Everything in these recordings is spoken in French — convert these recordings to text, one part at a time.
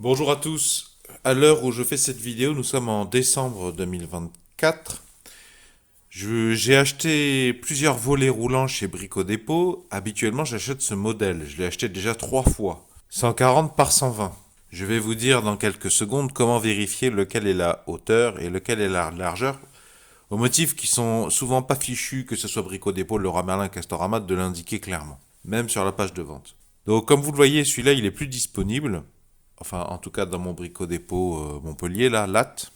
Bonjour à tous. À l'heure où je fais cette vidéo, nous sommes en décembre 2024. J'ai acheté plusieurs volets roulants chez Brico Dépôt. Habituellement, j'achète ce modèle. Je l'ai acheté déjà 3 fois. 140 par 120. Je vais vous dire dans quelques secondes comment vérifier lequel est la hauteur et lequel est la largeur. Aux motifs qui sont souvent pas fichus, que ce soit Brico Dépôt, Leroy Merlin, Castorama, de l'indiquer clairement. Même sur la page de vente. Donc comme vous le voyez, celui-là, il est plus disponible. Enfin, en tout cas dans mon Brico Dépôt Montpellier, là, latte.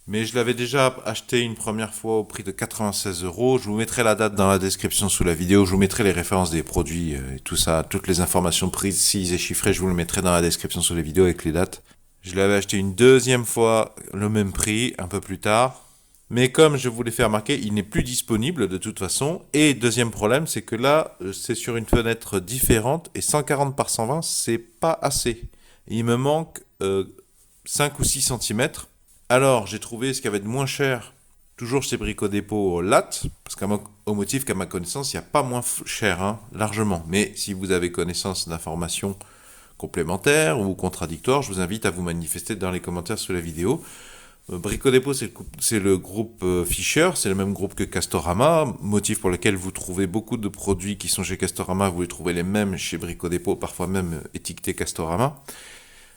Mais je l'avais déjà acheté une première fois au prix de 96 euros. Je vous mettrai la date dans la description sous la vidéo. Je vous mettrai les références des produits et tout ça, toutes les informations précises et chiffrées. Je vous le mettrai dans la description sous les vidéos avec les dates. Je l'avais acheté une deuxième fois le même prix, un peu plus tard. Mais comme je vous l'ai fait remarquer, il n'est plus disponible de toute façon. Et deuxième problème, c'est que là, c'est sur une fenêtre différente et 140 par 120, c'est pas assez. Il me manque 5 ou 6 centimètres. Alors, j'ai trouvé ce qu'il y avait de moins cher, toujours chez Brico Dépôt latte, parce qu'au motif qu'à ma connaissance, il n'y a pas moins cher, hein, largement. Mais si vous avez connaissance d'informations complémentaires ou contradictoires, je vous invite à vous manifester dans les commentaires sous la vidéo. Brico Dépôt, c'est le groupe Fischer, c'est le même groupe que Castorama, motif pour lequel vous trouvez beaucoup de produits qui sont chez Castorama, vous les trouvez les mêmes chez Brico Dépôt, parfois même étiquetés Castorama.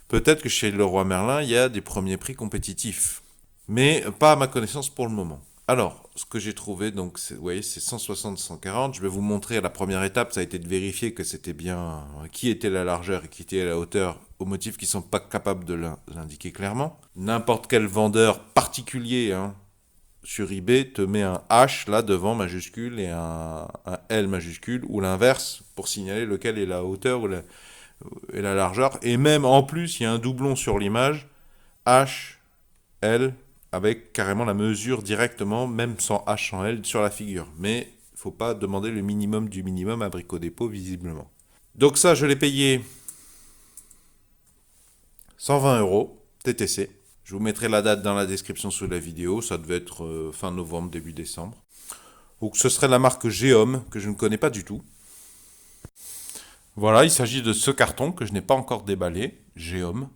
Peut-être que chez Leroy Merlin, il y a des premiers prix compétitifs. Mais pas à ma connaissance pour le moment. Alors, ce que j'ai trouvé, donc, vous voyez, c'est 160-140. Je vais vous montrer, la première étape, ça a été de vérifier que c'était bien qui était la largeur et qui était la hauteur, au motif qu'ils ne sont pas capables de l'indiquer clairement. N'importe quel vendeur particulier sur eBay te met un H là devant majuscule et un L majuscule, ou l'inverse, pour signaler lequel est la hauteur et la largeur. Et même en plus, il y a un doublon sur l'image, H, L, avec carrément la mesure directement, même sans H, sans L, sur la figure. Mais il ne faut pas demander le minimum du minimum à Brico Dépôt, visiblement. Donc ça, je l'ai payé 120 euros, TTC. Je vous mettrai la date dans la description sous la vidéo. Ça devait être fin novembre, début décembre. Donc ce serait la marque Geom, que je ne connais pas du tout. Voilà, il s'agit de ce carton que je n'ai pas encore déballé, Geom.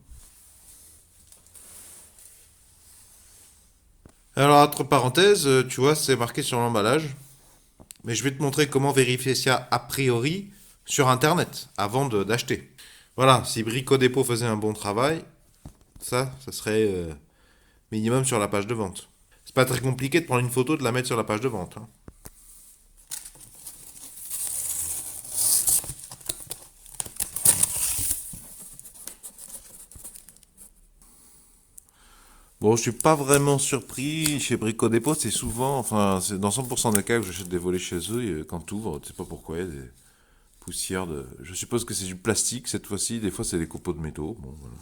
Alors, entre parenthèses, tu vois, c'est marqué sur l'emballage. Mais je vais te montrer comment vérifier ça a priori sur Internet, avant d'acheter. Voilà, si Brico Dépôt faisait un bon travail, ça serait minimum sur la page de vente. C'est pas très compliqué de prendre une photo et de la mettre sur la page de vente, hein. Bon, je suis pas vraiment surpris. Chez Brico Dépôt, c'est souvent, enfin, c'est dans 100% des cas que j'achète des volets chez eux, et quand tu ouvres, tu sais pas pourquoi, il y a des poussières de... Je suppose que c'est du plastique cette fois-ci, des fois c'est des copeaux de métaux. Bon, voilà.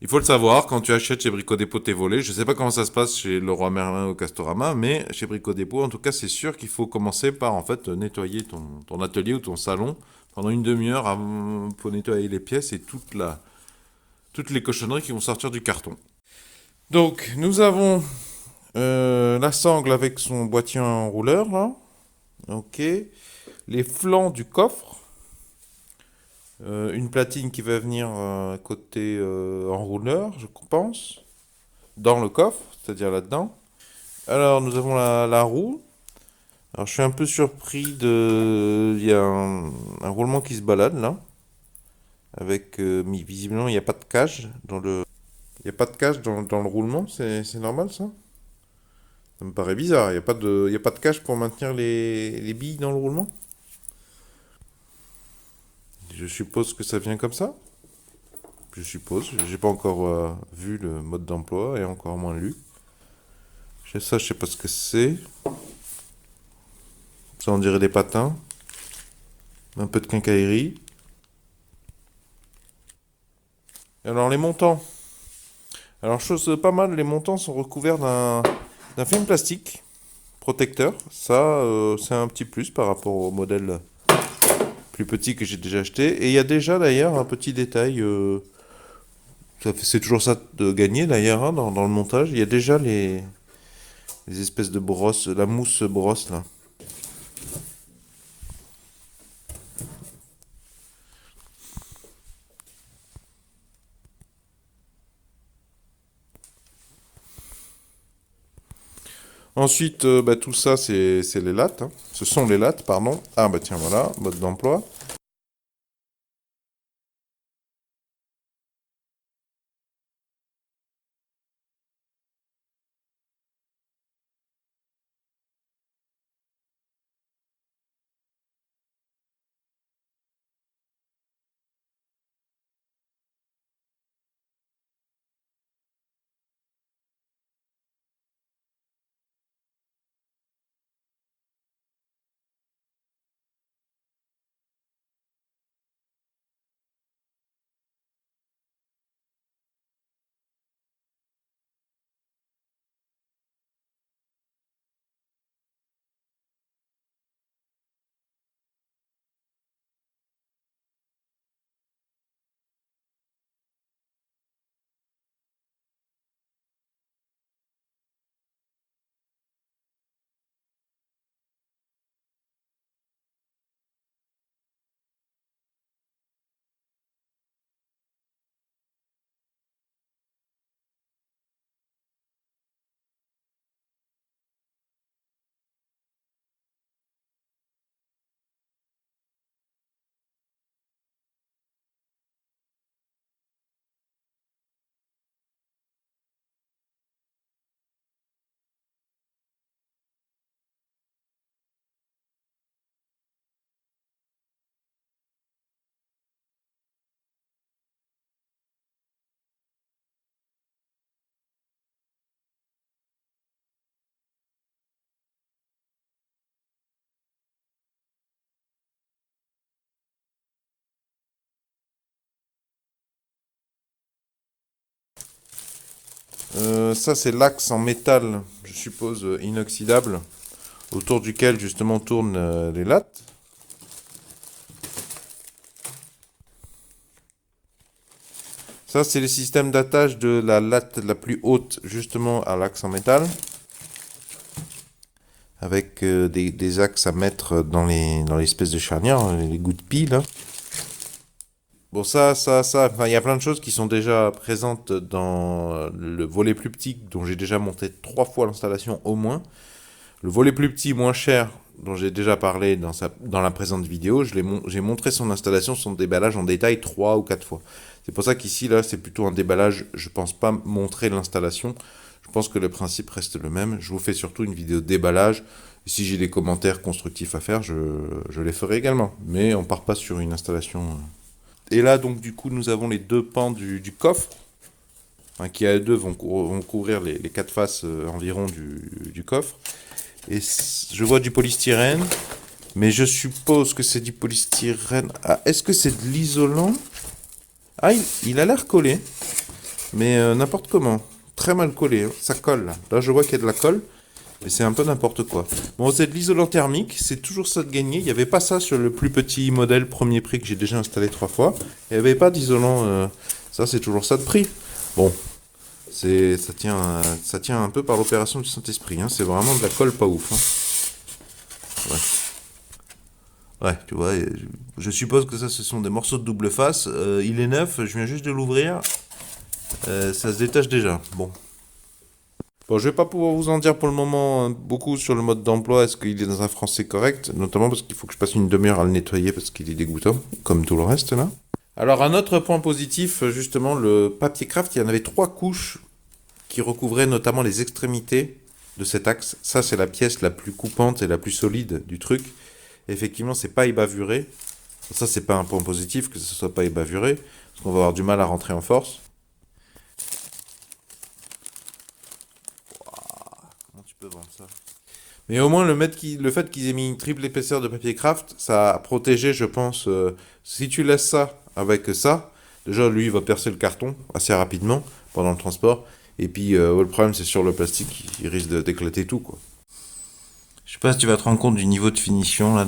Il faut le savoir, quand tu achètes chez Brico Dépôt tes volets, je sais pas comment ça se passe chez Leroy Merlin ou Castorama, mais chez Brico Dépôt, en tout cas, c'est sûr qu'il faut commencer par, en fait, nettoyer ton atelier ou ton salon pendant une demi-heure pour nettoyer les pièces et toutes les cochonneries qui vont sortir du carton. Donc, nous avons la sangle avec son boîtier enrouleur, là. Ok. Les flancs du coffre. Une platine qui va venir côté enrouleur, je pense. Dans le coffre, c'est-à-dire là-dedans. Alors, nous avons la roue. Alors, je suis un peu surpris de... Il y a un roulement qui se balade, là. Avec... visiblement, il n'y a pas de cage dans le... Il n'y a pas de cage dans le roulement, c'est normal, ça? Ça me paraît bizarre. Il y a pas de cage pour maintenir les billes dans le roulement? Je suppose que ça vient comme ça. Je suppose. J'ai pas encore vu le mode d'emploi et encore moins lu. Ça, je sais pas ce que c'est. Ça, on dirait des patins. Un peu de quincaillerie. Alors, les montants. Alors, chose pas mal, les montants sont recouverts d'un film plastique protecteur. Ça, c'est un petit plus par rapport au modèle plus petit que j'ai déjà acheté. Et il y a déjà d'ailleurs un petit détail. C'est toujours ça de gagner d'ailleurs dans le montage. Il y a déjà les espèces de brosses, la mousse brosse là. Ensuite, tout ça, c'est les lattes, hein. Ce sont les lattes, pardon. Ah bah tiens, voilà, mode d'emploi. Ça, c'est l'axe en métal, je suppose, inoxydable, autour duquel justement tournent les lattes. Ça, c'est le système d'attache de la latte la plus haute, justement, à l'axe en métal, avec des axes à mettre dans l'espèce de charnière, les gouttes de pile, là. Bon, enfin, il y a plein de choses qui sont déjà présentes dans le volet plus petit, dont j'ai déjà monté 3 fois l'installation au moins. Le volet plus petit, moins cher, dont j'ai déjà parlé dans la présente vidéo, j'ai montré son installation, son déballage en détail 3 ou 4 fois. C'est pour ça qu'ici, là, c'est plutôt un déballage. Je pense pas montrer l'installation. Je pense que le principe reste le même. Je vous fais surtout une vidéo déballage. Si j'ai des commentaires constructifs à faire, je les ferai également. Mais on part pas sur une installation. Et là, donc, du coup, nous avons les deux pans du coffre, hein, qui à deux vont couvrir les 4 faces environ du coffre. Et je vois du polystyrène, mais je suppose que c'est du polystyrène. Ah, est-ce que c'est de l'isolant? Ah, il a l'air collé, mais n'importe comment. Très mal collé, hein. Ça colle là. Là, je vois qu'il y a de la colle, mais c'est un peu n'importe quoi. Bon, c'est de l'isolant thermique, c'est toujours ça de gagner. Il n'y avait pas ça sur le plus petit modèle premier prix que j'ai déjà installé 3 fois. Il n'y avait pas d'isolant. Ça, c'est toujours ça de prix. Bon, ça tient un peu par l'opération du Saint-Esprit, hein. C'est vraiment de la colle pas ouf, hein. Ouais. Ouais, tu vois, je suppose que ça, ce sont des morceaux de double face. Il est neuf, je viens juste de l'ouvrir. Ça se détache déjà. Bon. Bon, je vais pas pouvoir vous en dire pour le moment beaucoup sur le mode d'emploi. Est-ce qu'il est dans un français correct? Notamment parce qu'il faut que je passe une demi-heure à le nettoyer parce qu'il est dégoûtant, comme tout le reste là. Alors, un autre point positif, justement, le papier craft, il y en avait 3 couches qui recouvrait notamment les extrémités de cet axe. Ça, c'est la pièce la plus coupante et la plus solide du truc. Effectivement, c'est pas ébavuré. Ça, c'est pas un point positif que ce soit pas ébavuré, parce qu'on va avoir du mal à rentrer en force. Comment tu peux vendre ça? Mais au moins, le fait qu'ils aient mis une triple épaisseur de papier craft, ça a protégé, je pense. Si tu laisses ça avec ça, déjà, lui, il va percer le carton assez rapidement pendant le transport. Et puis, le problème, c'est sur le plastique, il risque d'éclater tout, quoi. Je sais pas si tu vas te rendre compte du niveau de finition, là,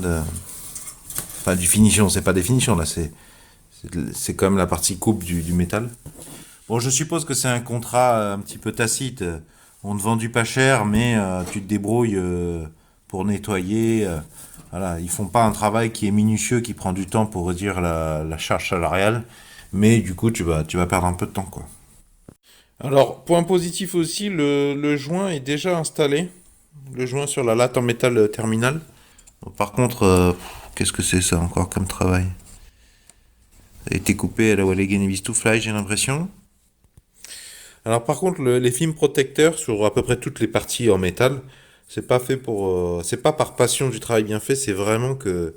Enfin, du finition, c'est pas des finitions, là, c'est quand même la partie coupe du métal. Bon, je suppose que c'est un contrat un petit peu tacite. On te vend du pas cher, mais tu te débrouilles pour nettoyer. Voilà, ils font pas un travail qui est minutieux, qui prend du temps pour réduire la charge salariale, mais du coup, tu vas perdre un peu de temps, quoi. Alors, point positif aussi, le joint est déjà installé. Le joint sur la latte en métal terminal. Bon, par contre, qu'est-ce que c'est ça encore comme travail? Ça a été coupé à la Walligen Fly, j'ai l'impression. Alors par contre, les films protecteurs sur à peu près toutes les parties en métal, c'est pas fait pour, c'est pas par passion du travail bien fait, c'est vraiment que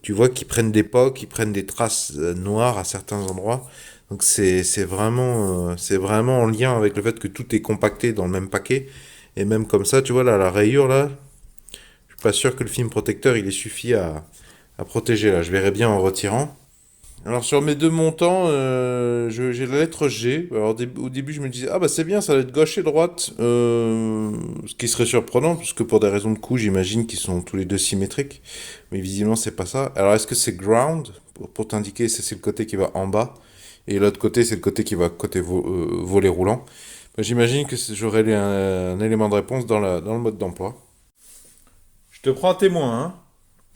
tu vois qu'ils prennent des pocs, qu'ils prennent des traces noires à certains endroits. Donc c'est vraiment en lien avec le fait que tout est compacté dans le même paquet. Et même comme ça, tu vois là, la rayure là, je suis pas sûr que le film protecteur il est suffi à protéger là. Je verrai bien en retirant. Alors sur mes deux montants, j'ai la lettre G. Alors au début je me disais ah bah c'est bien, ça va être gauche et droite, ce qui serait surprenant puisque pour des raisons de coût j'imagine qu'ils sont tous les deux symétriques, mais visiblement c'est pas ça. Alors est-ce que c'est ground pour t'indiquer c'est le côté qui va en bas et l'autre côté c'est le côté qui va côté volet roulant. Bah, j'imagine que j'aurai un élément de réponse dans le mode d'emploi. Je te prends à témoin, hein.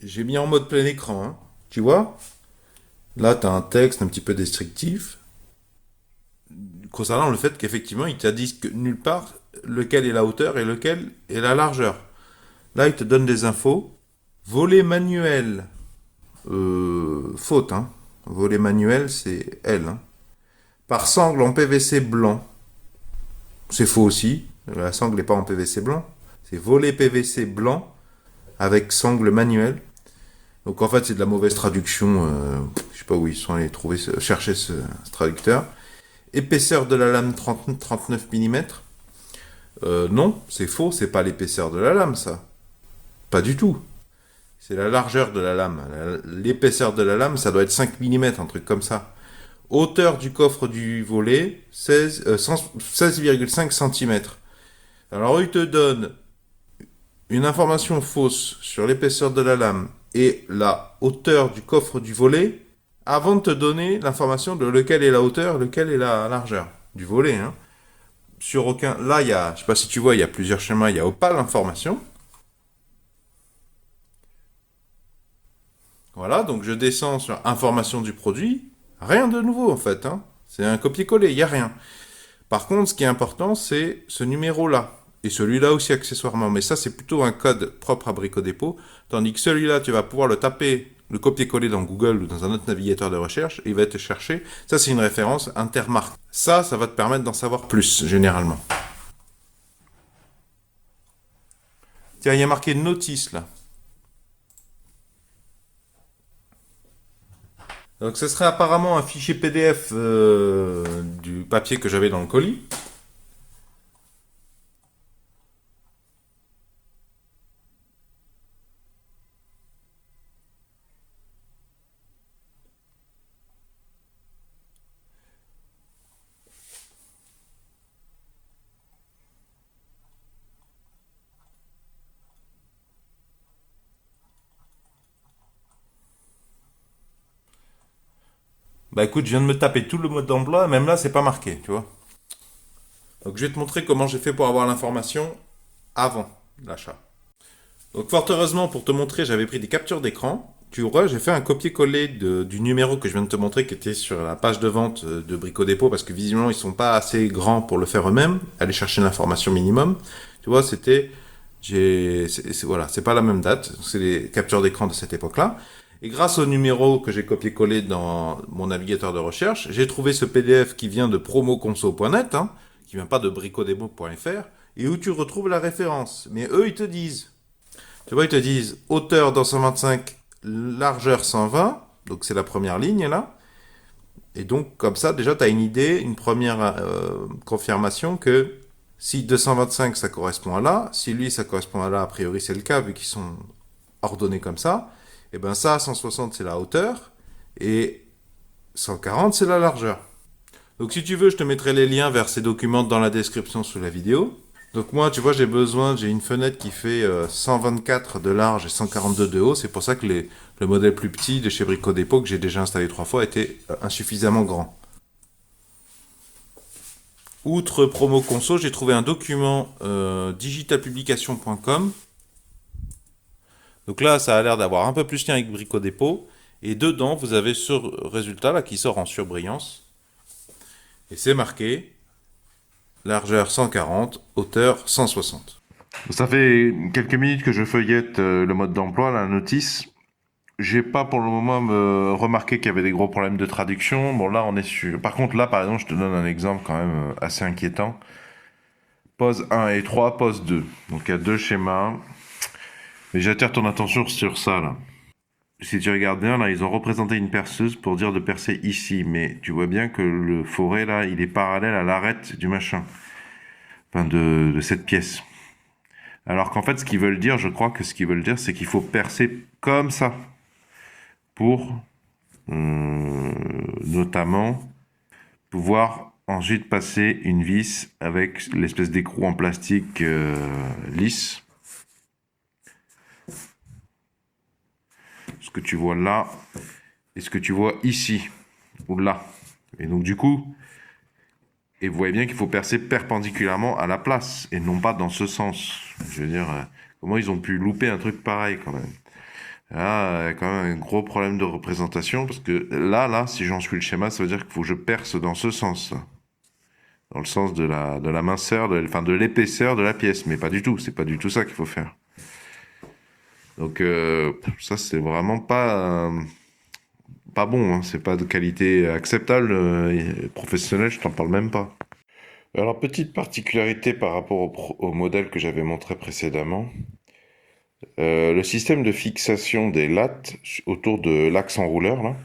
J'ai mis en mode plein écran, hein. Tu vois? Là, tu as un texte un petit peu descriptif concernant le fait qu'effectivement, il t'a dit que nulle part lequel est la hauteur et lequel est la largeur. Là, il te donne des infos. Volet manuel, faute, hein. Volet manuel, c'est L, hein. Par sangle en PVC blanc, c'est faux aussi. La sangle n'est pas en PVC blanc. C'est volet PVC blanc avec sangle manuel. Donc en fait, c'est de la mauvaise traduction. Je sais pas où ils sont allés chercher ce traducteur. Épaisseur de la lame 39 mm. Non, c'est faux, c'est pas l'épaisseur de la lame, ça. Pas du tout. C'est la largeur de la lame. L'épaisseur de la lame, ça doit être 5 mm, un truc comme ça. Hauteur du coffre du volet, 16,5 cm. Alors, il te donne une information fausse sur l'épaisseur de la lame et la hauteur du coffre du volet avant de te donner l'information de lequel est la hauteur, lequel est la largeur du volet, hein. Sur aucun. Là, il y a, je sais pas si tu vois, il y a plusieurs schémas. Il y a pas l'information. Voilà, donc je descends sur information du produit. Rien de nouveau en fait, hein. C'est un copier-coller, il n'y a rien. Par contre, ce qui est important, c'est ce numéro-là. Et celui-là aussi accessoirement. Mais ça, c'est plutôt un code propre à Brico Dépôt. Tandis que celui-là, tu vas pouvoir le taper, le copier-coller dans Google ou dans un autre navigateur de recherche. Et il va te chercher. Ça, c'est une référence Intermark. Ça va te permettre d'en savoir plus, généralement. Tiens, il y a marqué notice là. Donc, ce serait apparemment un fichier PDF du papier que j'avais dans le colis. Bah écoute, je viens de me taper tout le mode d'emploi, même là, c'est pas marqué, tu vois. Donc je vais te montrer comment j'ai fait pour avoir l'information avant l'achat. Donc fort heureusement, pour te montrer, j'avais pris des captures d'écran. Tu vois, j'ai fait un copier-coller du numéro que je viens de te montrer qui était sur la page de vente de Brico Dépôt parce que visiblement ils sont pas assez grands pour le faire eux-mêmes, aller chercher l'information minimum. Tu vois, voilà, c'est pas la même date, c'est les captures d'écran de cette époque-là. Et grâce au numéro que j'ai copié-collé dans mon navigateur de recherche, j'ai trouvé ce PDF qui vient de promoconso.net, hein, qui vient pas de bricodemo.fr, et où tu retrouves la référence. Mais eux, ils te disent, tu vois, ils te disent hauteur dans 125, largeur 120, donc c'est la première ligne là. Et donc, comme ça, déjà, tu as une idée, une première confirmation que si 225 ça correspond à là, si lui ça correspond à là, a priori c'est le cas vu qu'ils sont ordonnés comme ça, et ben ça, 160 c'est la hauteur et 140 c'est la largeur. Donc si tu veux, je te mettrai les liens vers ces documents dans la description sous la vidéo. Donc moi, tu vois, j'ai une fenêtre qui fait 124 de large et 142 de haut. C'est pour ça que le modèle plus petit de chez Brico Dépôt, que j'ai déjà installé 3 fois, était insuffisamment grand. Outre promo conso, j'ai trouvé un document digitalpublication.com. Donc là, ça a l'air d'avoir un peu plus lien avec Brico Dépôt. Et dedans, vous avez ce résultat là qui sort en surbrillance. Et c'est marqué largeur 140, hauteur 160. Ça fait quelques minutes que je feuillette le mode d'emploi, la notice. J'ai pas pour le moment remarqué qu'il y avait des gros problèmes de traduction. Bon, là, on est sur. Par contre, là, par exemple, je te donne un exemple quand même assez inquiétant. Pose 1 et 3, pose 2. Donc, il y a deux schémas. Mais j'attire ton attention sur ça, là. Si tu regardes bien, là, ils ont représenté une perceuse pour dire de percer ici. Mais tu vois bien que le forêt, là, il est parallèle à l'arête du machin. Enfin, de cette pièce. Alors qu'en fait, ce qu'ils veulent dire, je crois que ce qu'ils veulent dire, c'est qu'il faut percer comme ça. Pour notamment pouvoir ensuite passer une vis avec l'espèce d'écrou en plastique lisse. Ce que tu vois là et ce que tu vois ici ou là. Et donc du coup, et vous voyez bien qu'il faut percer perpendiculairement à la place et non pas dans ce sens. Je veux dire, comment ils ont pu louper un truc pareil quand même. Là, il y a quand même un gros problème de représentation parce que là, si j'en suis le schéma, ça veut dire qu'il faut que je perce dans ce sens. Dans le sens de la minceur, enfin de l'épaisseur de la pièce, mais pas du tout, c'est pas du tout ça qu'il faut faire. Donc ça c'est vraiment pas bon, hein. C'est pas de qualité acceptable, professionnelle, je t'en parle même pas. Alors petite particularité par rapport au modèle que j'avais montré précédemment, le système de fixation des lattes autour de l'axe enrouleur là,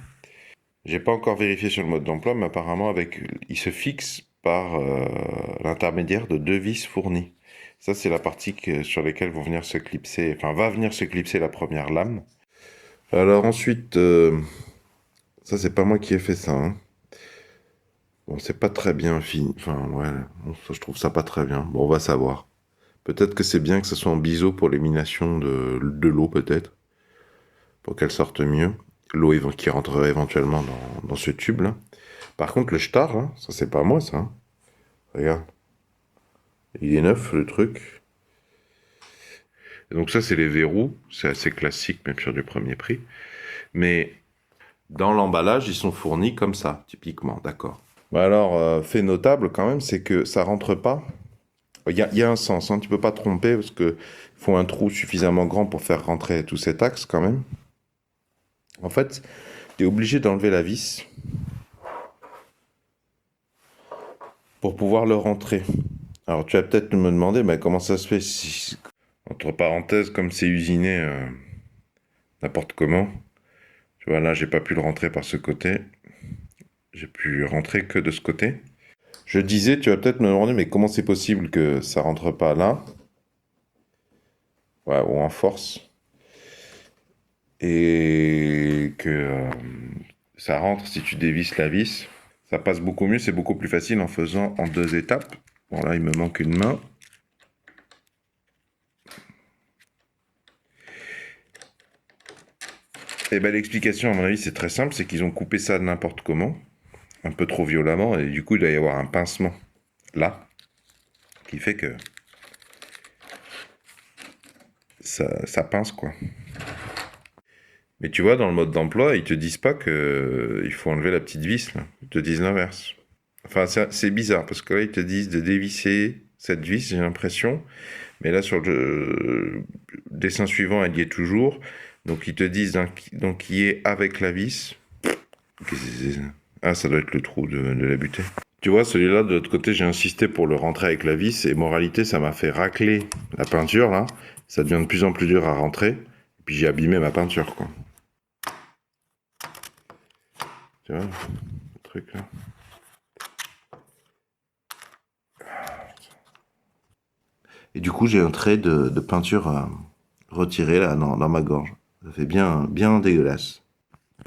j'ai pas encore vérifié sur le mode d'emploi, mais apparemment il se fixe par l'intermédiaire de deux vis fournies. Ça, c'est la partie sur laquelle vont venir se clipser, enfin, va venir se clipser la première lame. Alors ensuite, ça, c'est pas moi qui ai fait ça, hein. Bon, c'est pas très bien fini. Enfin, ouais, bon, ça, je trouve ça pas très bien. Bon, on va savoir. Peut-être que c'est bien que ce soit en biseau pour l'élimination de l'eau, peut-être, pour qu'elle sorte mieux. L'eau qui rentrerait éventuellement dans ce tube-là. Par contre, le star, là, ça, c'est pas moi, ça, hein. Regarde. Il est neuf, le truc. Et donc ça, c'est les verrous. C'est assez classique, même sur du premier prix. Mais dans l'emballage, ils sont fournis comme ça, typiquement, d'accord. Bah alors, fait notable quand même, c'est que ça rentre pas. Il y a un sens, hein, tu peux pas te tromper, parce que faut un trou suffisamment grand pour faire rentrer tout cet axe quand même. En fait, tu es obligé d'enlever la vis pour pouvoir le rentrer. Alors tu vas peut-être me demander, mais comment ça se fait si, entre parenthèses, comme c'est usiné n'importe comment. Tu vois, là, j'ai pas pu le rentrer par ce côté. J'ai pu rentrer que de ce côté. Je disais, tu vas peut-être me demander, mais comment c'est possible que ça rentre pas là? Ouais, ou en force. Et que ça rentre si tu dévisses la vis. Ça passe beaucoup mieux, c'est beaucoup plus facile en faisant en deux étapes. Bon, là, il me manque une main. Et ben l'explication, à mon avis, c'est très simple, c'est qu'ils ont coupé ça n'importe comment, un peu trop violemment, et du coup, il doit y avoir un pincement là, qui fait que ça pince, quoi. Mais tu vois, dans le mode d'emploi, ils te disent pas que il faut enlever la petite vis, là. Ils te disent l'inverse. Enfin, c'est bizarre, parce que là, ils te disent de dévisser cette vis, j'ai l'impression. Mais là, sur le dessin suivant, elle y est toujours. Donc, ils te disent donc qui est avec la vis. Ah, ça doit être le trou de la butée. Tu vois, celui-là, de l'autre côté, j'ai insisté pour le rentrer avec la vis. Et moralité, ça m'a fait racler la peinture, là. Ça devient de plus en plus dur à rentrer. Et puis, j'ai abîmé ma peinture, quoi. Tu vois, le truc, là. Et du coup, j'ai un trait de peinture retiré, là, dans ma gorge. Ça fait bien, bien dégueulasse.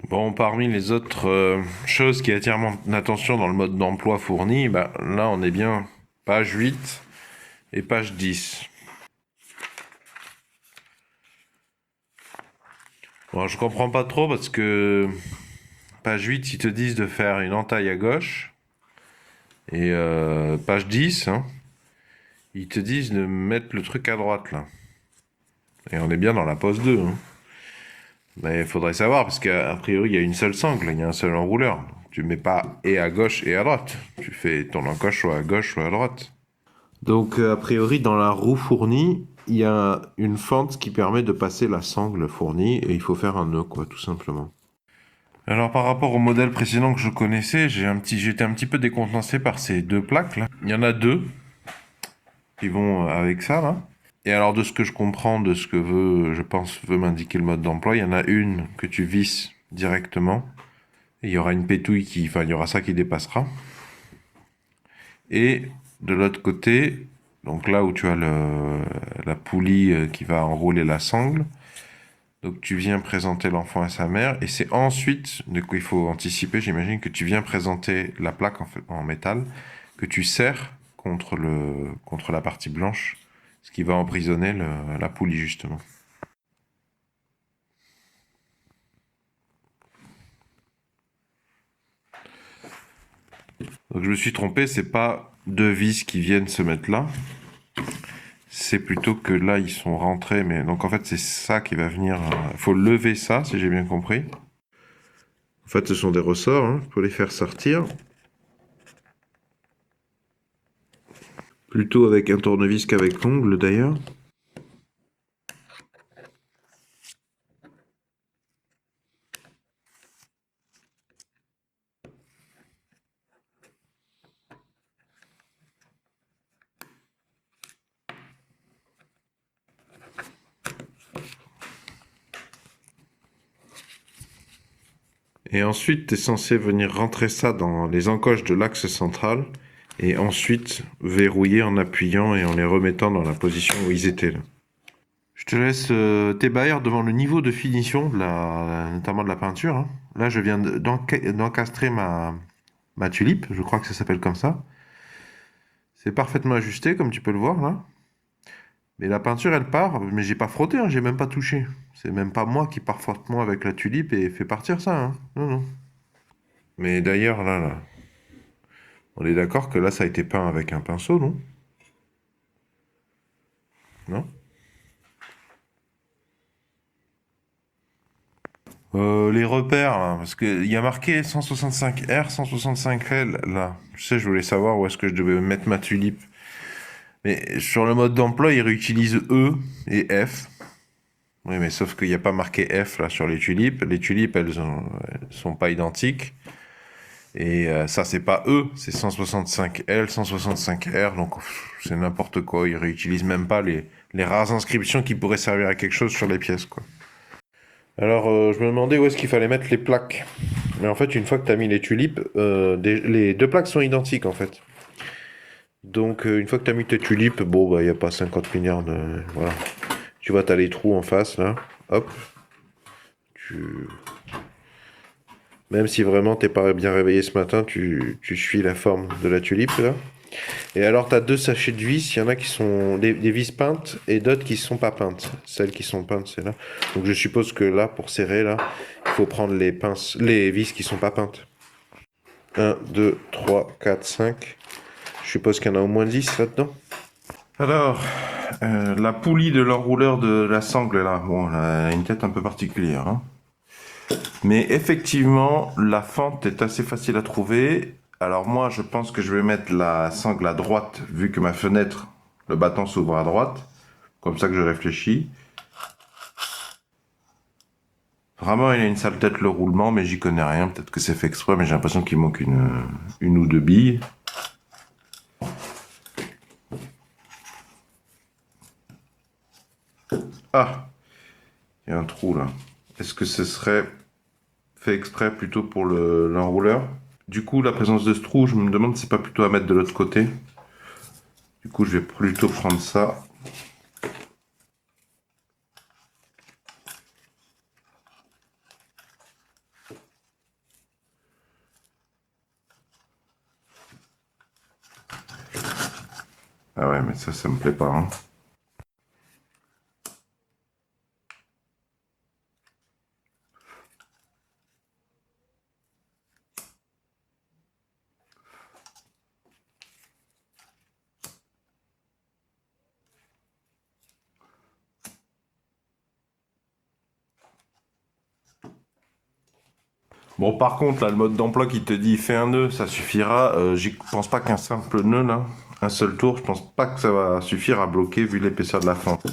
Bon, parmi les autres choses qui attirent mon attention dans le mode d'emploi fourni, bah, là on est bien page 8 et page 10. Bon, je comprends pas trop parce que page 8, ils te disent de faire une entaille à gauche. Et page 10, hein, ils te disent de mettre le truc à droite là. Et on est bien dans la pose 2, hein. Mais il faudrait savoir, parce qu'a priori, il y a une seule sangle, il y a un seul enrouleur. Tu mets pas et à gauche et à droite. Tu fais ton encoche soit à gauche, soit à droite. Donc, a priori, dans la roue fournie, il y a une fente qui permet de passer la sangle fournie et il faut faire un nœud, quoi, tout simplement. Alors par rapport au modèle précédent que je connaissais, j'étais un petit peu décontenancé par ces deux plaques là. Il y en a deux qui vont avec ça là. Et alors de ce que je comprends, de ce que veut m'indiquer le mode d'emploi, il y en a une que tu visses directement. Et il y aura une pétouille il y aura ça qui dépassera. Et de l'autre côté, donc là où tu as la poulie qui va enrouler la sangle, donc tu viens présenter l'enfant à sa mère, et c'est ensuite, du coup il faut anticiper, j'imagine que tu viens présenter la plaque en métal, que tu serres contre la partie blanche, ce qui va emprisonner la poulie justement. Donc je me suis trompé, c'est pas deux vis qui viennent se mettre là, c'est plutôt que là ils sont rentrés, mais donc en fait c'est ça qui va venir, il faut lever ça si j'ai bien compris. En fait ce sont des ressorts, hein, pour les faire sortir. Plutôt avec un tournevis qu'avec l'ongle d'ailleurs. Et ensuite, tu es censé venir rentrer ça dans les encoches de l'axe central et ensuite verrouiller en appuyant et en les remettant dans la position où ils étaient là. Je te laisse t'ébahir devant le niveau de finition, notamment de la peinture, hein. Là, je viens d'encastrer ma tulipe, je crois que ça s'appelle comme ça. C'est parfaitement ajusté, comme tu peux le voir là. Mais la peinture, elle part, mais j'ai pas frotté, hein, j'ai même pas touché. C'est même pas moi qui pars fortement avec la tulipe et fait partir ça, hein. Non, non. Mais d'ailleurs, là, on est d'accord que là, ça a été peint avec un pinceau, non? Non? Les repères, là, parce qu'il y a marqué 165R, 165L, là. Tu sais, je voulais savoir où est-ce que je devais mettre ma tulipe. Mais sur le mode d'emploi, ils réutilisent E et F. Oui, mais sauf qu'il n'y a pas marqué F, là, sur les tulipes. Les tulipes, elles sont pas identiques. Et ça, c'est pas E, c'est 165L, 165R, donc c'est n'importe quoi. Ils réutilisent même pas les rares inscriptions qui pourraient servir à quelque chose sur les pièces, quoi. Alors, je me demandais où est-ce qu'il fallait mettre les plaques. Mais en fait, une fois que tu as mis les tulipes, les deux plaques sont identiques, en fait. Donc, une fois que tu as mis tes tulipes, bon, bah, il n'y a pas 50 milliards de... Voilà. Tu vois, tu as les trous en face, là. Hop. Tu... Même si vraiment t'es pas bien réveillé ce matin, tu suis la forme de la tulipe, là. Et alors, tu as deux sachets de vis. Il y en a qui sont des vis peintes et d'autres qui ne sont pas peintes. Celles qui sont peintes, c'est là. Donc, je suppose que là, pour serrer, là, il faut prendre les vis qui sont pas peintes. Un, 2, 3, 4, 5. Je suppose qu'il y en a au moins 10 là-dedans. Alors, la poulie de l'enrouleur de la sangle, là, bon, elle a une tête un peu particulière, hein. Mais effectivement, la fente est assez facile à trouver. Alors moi, je pense que je vais mettre la sangle à droite, vu que ma fenêtre, le battant s'ouvre à droite. Comme ça que je réfléchis. Vraiment, il a une sale tête le roulement, mais j'y connais rien. Peut-être que c'est fait exprès, mais j'ai l'impression qu'il manque une ou deux billes. Ah, il y a un trou là. Est-ce que ce serait fait exprès plutôt pour l'enrouleur? Du coup, la présence de ce trou, je me demande si c'est pas plutôt à mettre de l'autre côté. Du coup, je vais plutôt prendre ça. Ah ouais, mais ça me plaît pas, hein. Bon, par contre, là, le mode d'emploi qui te dit fais un nœud, ça suffira. J'y pense pas qu'un simple nœud, là, un seul tour, je pense pas que ça va suffire à bloquer vu l'épaisseur de la fente.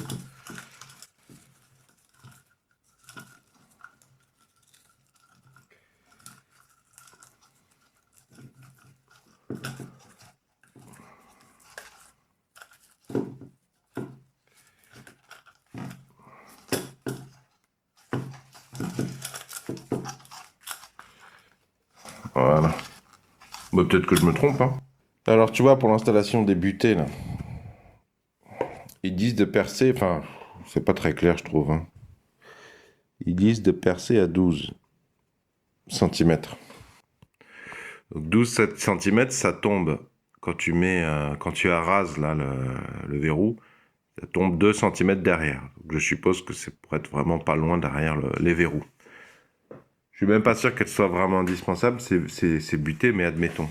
Voilà. Bah, peut-être que je me trompe, hein. Alors, tu vois, pour l'installation des butées, là, ils disent de percer, enfin, c'est pas très clair, je trouve, hein. Ils disent de percer à 12 centimètres. Donc 12 cm, ça tombe quand tu mets, quand tu arases là le verrou, ça tombe 2 cm derrière. Donc je suppose que c'est pour être vraiment pas loin derrière les verrous. Je suis même pas sûr qu'elle soit vraiment indispensable, c'est buté, mais admettons.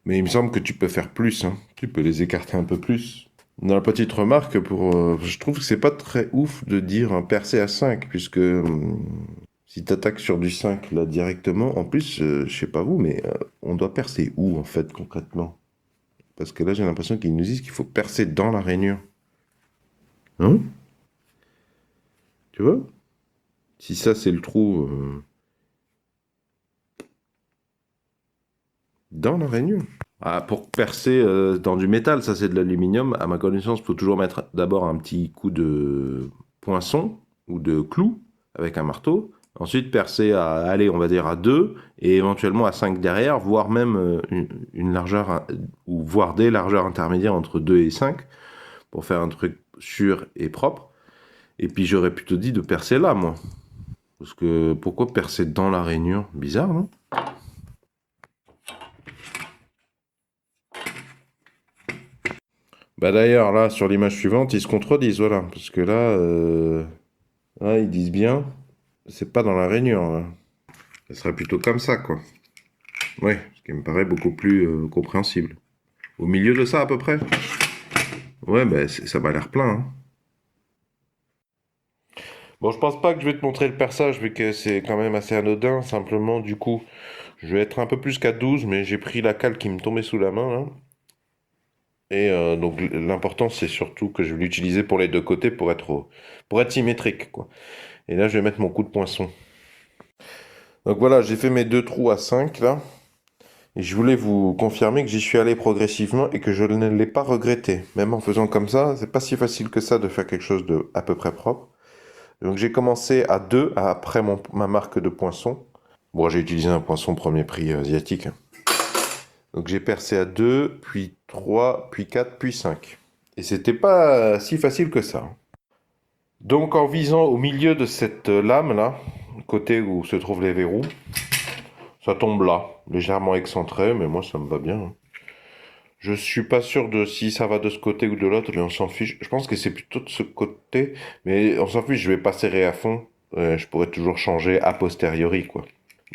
Mais il me semble que tu peux faire plus, hein. Tu peux les écarter un peu plus. Dans la petite remarque, je trouve que c'est pas très ouf de dire un percé à 5, puisque si tu attaques sur du 5 là directement, en plus, je sais pas vous, mais on doit percer où en fait concrètement? Parce que là j'ai l'impression qu'ils nous disent qu'il faut percer dans la rainure. Hein? Tu vois? Si ça c'est le trou dans la rainure. Ah, pour percer dans du métal, ça c'est de l'aluminium, à ma connaissance, il faut toujours mettre d'abord un petit coup de poinçon ou de clou avec un marteau. Ensuite, percer à, allez, on va dire à 2 et éventuellement à 5 derrière, voire même une largeur, ou voire des largeurs intermédiaires entre 2 et 5 pour faire un truc sûr et propre. Et puis j'aurais plutôt dit de percer là, moi. Parce que pourquoi percer dans la rainure? Bizarre, non? Bah d'ailleurs, là, sur l'image suivante, ils se contredisent, voilà. Parce que là, ils disent bien, c'est pas dans la rainure, là. Ça serait plutôt comme ça, quoi. Ouais, ce qui me paraît beaucoup plus compréhensible. Au milieu de ça, à peu près? Ouais, bah ça m'a l'air plein, hein. Bon, je pense pas que je vais te montrer le perçage, vu que c'est quand même assez anodin. Simplement, du coup, je vais être un peu plus qu'à 12, mais j'ai pris la cale qui me tombait sous la main, là. Et donc l'important c'est surtout que je vais l'utiliser pour les deux côtés pour être symétrique quoi. Et là je vais mettre mon coup de poinçon. Donc voilà, j'ai fait mes deux trous à 5 là. Et je voulais vous confirmer que j'y suis allé progressivement et que je ne l'ai pas regretté. Même en faisant comme ça, c'est pas si facile que ça de faire quelque chose de à peu près propre. Donc j'ai commencé à 2 après ma marque de poinçon. Bon, j'ai utilisé un poinçon premier prix asiatique. Donc j'ai percé à 2, puis 3, puis 4, puis 5. Et c'était pas si facile que ça. Donc en visant au milieu de cette lame là, côté où se trouvent les verrous, ça tombe là, légèrement excentré, mais moi ça me va bien, hein. Je suis pas sûr de si ça va de ce côté ou de l'autre, mais on s'en fiche. Je pense que c'est plutôt de ce côté, mais on s'en fiche, je vais pas serrer à fond. Je pourrais toujours changer a posteriori, quoi,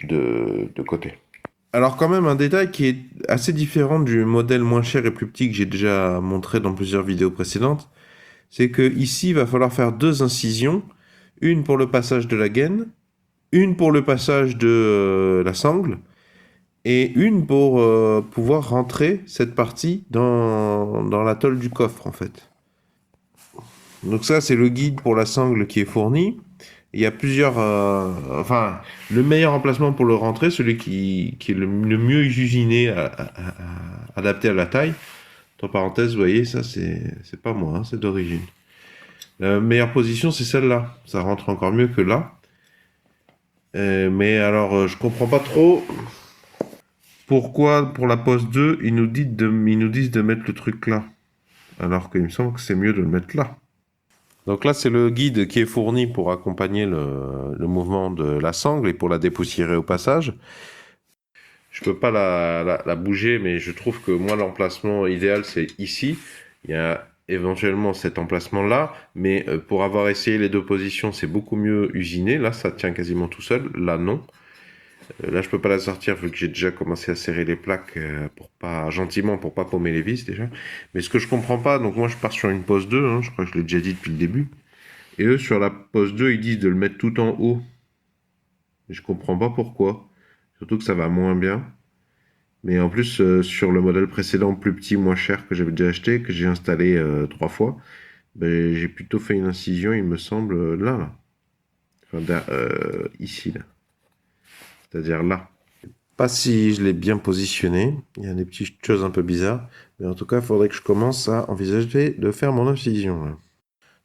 de côté. Alors quand même un détail qui est assez différent du modèle moins cher et plus petit que j'ai déjà montré dans plusieurs vidéos précédentes, c'est que ici il va falloir faire deux incisions, une pour le passage de la gaine, une pour le passage de la sangle, et une pour pouvoir rentrer cette partie dans la tôle du coffre en fait. Donc ça c'est le guide pour la sangle qui est fourni. Il y a plusieurs... enfin, le meilleur emplacement pour le rentrer, celui qui est le mieux usiné, adapté à la taille. Entre parenthèses, vous voyez, ça c'est pas moi, hein, c'est d'origine. La meilleure position c'est celle-là. Ça rentre encore mieux que là. Mais alors, je comprends pas trop pourquoi pour la pose 2, ils nous disent de mettre le truc là. Alors qu'il me semble que c'est mieux de le mettre là. Donc là, c'est le guide qui est fourni pour accompagner le mouvement de la sangle et pour la dépoussiérer au passage. Je peux pas la bouger, mais je trouve que moi, l'emplacement idéal, c'est ici. Il y a éventuellement cet emplacement-là, mais pour avoir essayé les deux positions, c'est beaucoup mieux usiné. Là, ça tient quasiment tout seul. Là, non. Là, je peux pas la sortir vu que j'ai déjà commencé à serrer les plaques gentiment pour pas paumer les vis déjà. Mais ce que je comprends pas, donc moi je pars sur une pose 2, hein, je crois que je l'ai déjà dit depuis le début. Et eux sur la pose 2, ils disent de le mettre tout en haut. Et je comprends pas pourquoi. Surtout que ça va moins bien. Mais en plus, sur le modèle précédent, plus petit, moins cher, que j'avais déjà acheté, que j'ai installé 3 fois, ben, j'ai plutôt fait une incision, il me semble, là. Enfin, ici, là. C'est-à-dire là. Pas si je l'ai bien positionné. Il y a des petites choses un peu bizarres. Mais en tout cas, il faudrait que je commence à envisager de faire mon incision, là.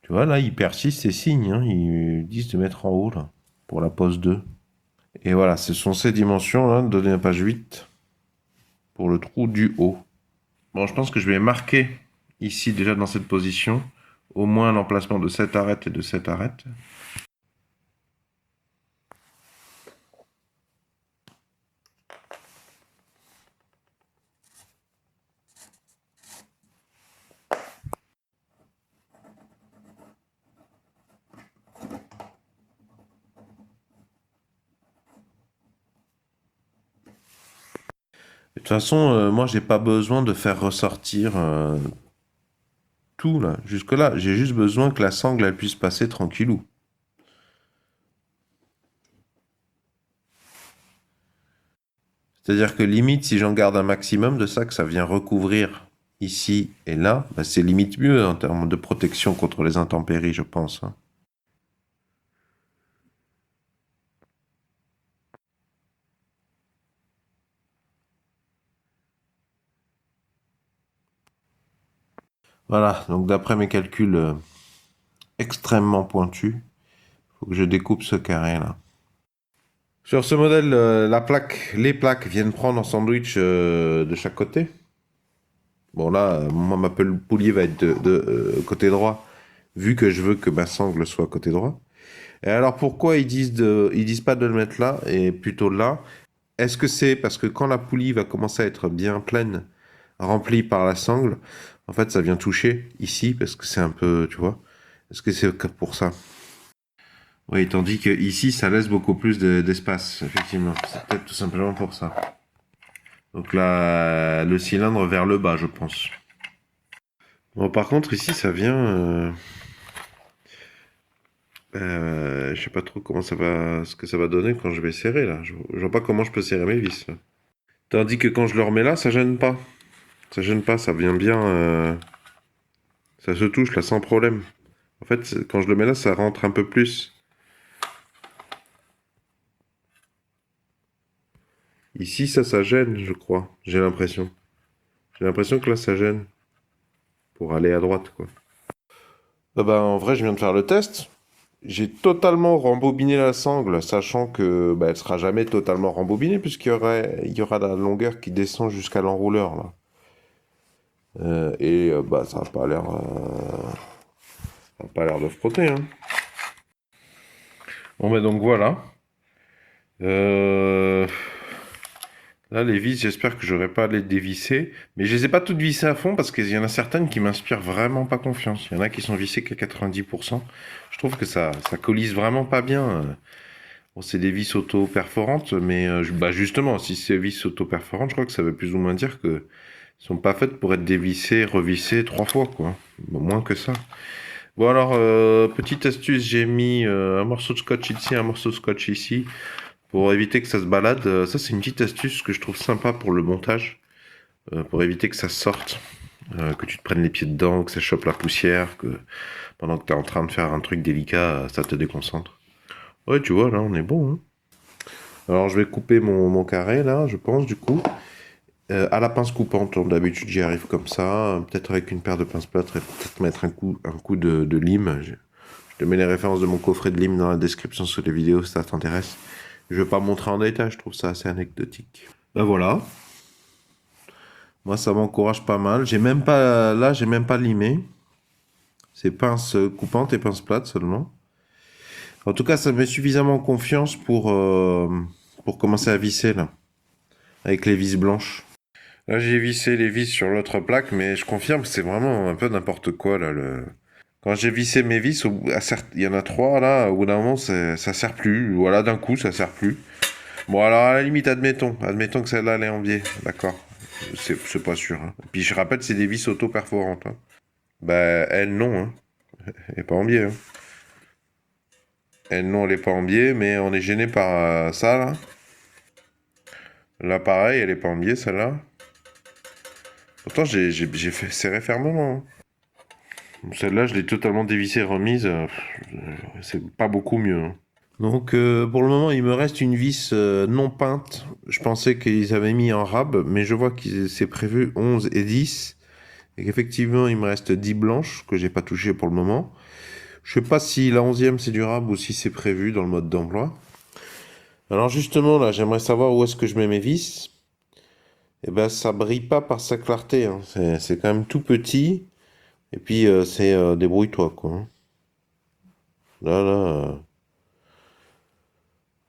Tu vois, là, ils persistent ces signes, hein. Ils disent de mettre en haut, là, pour la pose 2. Et voilà, ce sont ces dimensions-là, données à page 8, pour le trou du haut. Bon, je pense que je vais marquer ici, déjà dans cette position, au moins l'emplacement de cette arête et de cette arête. De toute façon, moi, j'ai pas besoin de faire ressortir tout là, jusque là. J'ai juste besoin que la sangle elle puisse passer tranquillou. C'est-à-dire que limite, si j'en garde un maximum de ça, que ça vient recouvrir ici et là, bah, c'est limite mieux en termes de protection contre les intempéries, je pense, hein. Voilà, donc d'après mes calculs extrêmement pointus, il faut que je découpe ce carré là. Sur ce modèle, les plaques viennent prendre en sandwich de chaque côté. Bon là, moi ma poulier va être de côté droit, vu que je veux que ma sangle soit côté droit. Et alors pourquoi ils disent pas de le mettre là et plutôt là? Est-ce que c'est parce que quand la poulie va commencer à être bien pleine, remplie par la sangle, en fait ça vient toucher ici parce que c'est un peu, tu vois? Est-ce que c'est pour ça? Oui, tandis que ici ça laisse beaucoup plus d'espace, effectivement. C'est peut-être tout simplement pour ça. Donc là, le cylindre vers le bas, je pense. Bon, par contre, ici, ça vient. Je sais pas trop comment ça va, ce que ça va donner quand je vais serrer là. Je vois pas comment je peux serrer mes vis là. Tandis que quand je le remets là, ça gêne pas. Ça gêne pas, ça vient bien. Ça se touche là sans problème. En fait, quand je le mets là, ça rentre un peu plus. Ici, ça gêne, je crois. J'ai l'impression. J'ai l'impression que là, ça gêne. Pour aller à droite, quoi. Ah bah, en vrai, je viens de faire le test. J'ai totalement rembobiné la sangle, sachant que bah, elle sera jamais totalement rembobinée, il y aura la longueur qui descend jusqu'à l'enrouleur, là. Bah, ça n'a pas l'air de frotter, hein. Bon, bah donc voilà. Euh, Là, les vis, j'espère que j'aurai pas à les dévisser. Mais je les ai pas toutes vissées à fond parce qu'il y en a certaines qui m'inspirent vraiment pas confiance. Il y en a qui sont vissées qu'à 90%. Je trouve que ça coulisse vraiment pas bien. Bon, c'est des vis auto-perforantes, mais bah justement, si c'est vis auto-perforantes, je crois que ça veut plus ou moins dire que sont pas faites pour être dévissées, revissées 3 fois, quoi. Bon, moins que ça. Bon alors, petite astuce, j'ai mis un morceau de scotch ici, un morceau de scotch ici, pour éviter que ça se balade. Ça, c'est une petite astuce que je trouve sympa pour le montage, pour éviter que ça sorte, que tu te prennes les pieds dedans, que ça chope la poussière, que pendant que tu es en train de faire un truc délicat, ça te déconcentre. Ouais, tu vois, là, on est bon, hein. Alors, je vais couper mon carré, là, je pense, du coup. À la pince coupante, d'habitude, j'y arrive comme ça. Peut-être avec une paire de pinces plâtre et peut-être mettre un coup de lime. Je te mets les références de mon coffret de lime dans la description sous les vidéos si ça t'intéresse. Je vais pas montrer en détail, je trouve ça assez anecdotique. Ben voilà. Moi, ça m'encourage pas mal. J'ai même pas limé. C'est pince coupante et pince plate seulement. En tout cas, ça me met suffisamment confiance pour commencer à visser, là. Avec les vis blanches. Là, j'ai vissé les vis sur l'autre plaque, mais je confirme que c'est vraiment un peu n'importe quoi, là. Quand j'ai vissé mes vis, il y en a 3, là, au bout d'un moment, ça sert plus. Voilà, d'un coup, ça sert plus. Bon, alors, à la limite, admettons que celle-là, elle est en biais. D'accord. C'est pas sûr, hein. Puis, je rappelle, c'est des vis auto-perforantes, hein. Bah, elle, non, hein. Elle est pas en biais, hein. Elle, non, elle est pas en biais, mais on est gêné par ça, là. Là, pareil, elle est pas en biais, celle-là. Pourtant, j'ai fait serrer fermement, hein. Celle-là, je l'ai totalement dévissée, remise. C'est pas beaucoup mieux, hein. Donc, pour le moment, il me reste une vis non peinte. Je pensais qu'ils avaient mis en rab, mais je vois que c'est prévu 11 et 10. Et qu'effectivement, il me reste 10 blanches que j'ai pas touchées pour le moment. Je sais pas si la 11e c'est du rab ou si c'est prévu dans le mode d'emploi. Alors justement, là, j'aimerais savoir où est-ce que je mets mes vis. Eh ben, ça brille pas par sa clarté, hein. C'est quand même tout petit. Et puis, c'est débrouille-toi, quoi, hein. Là, là,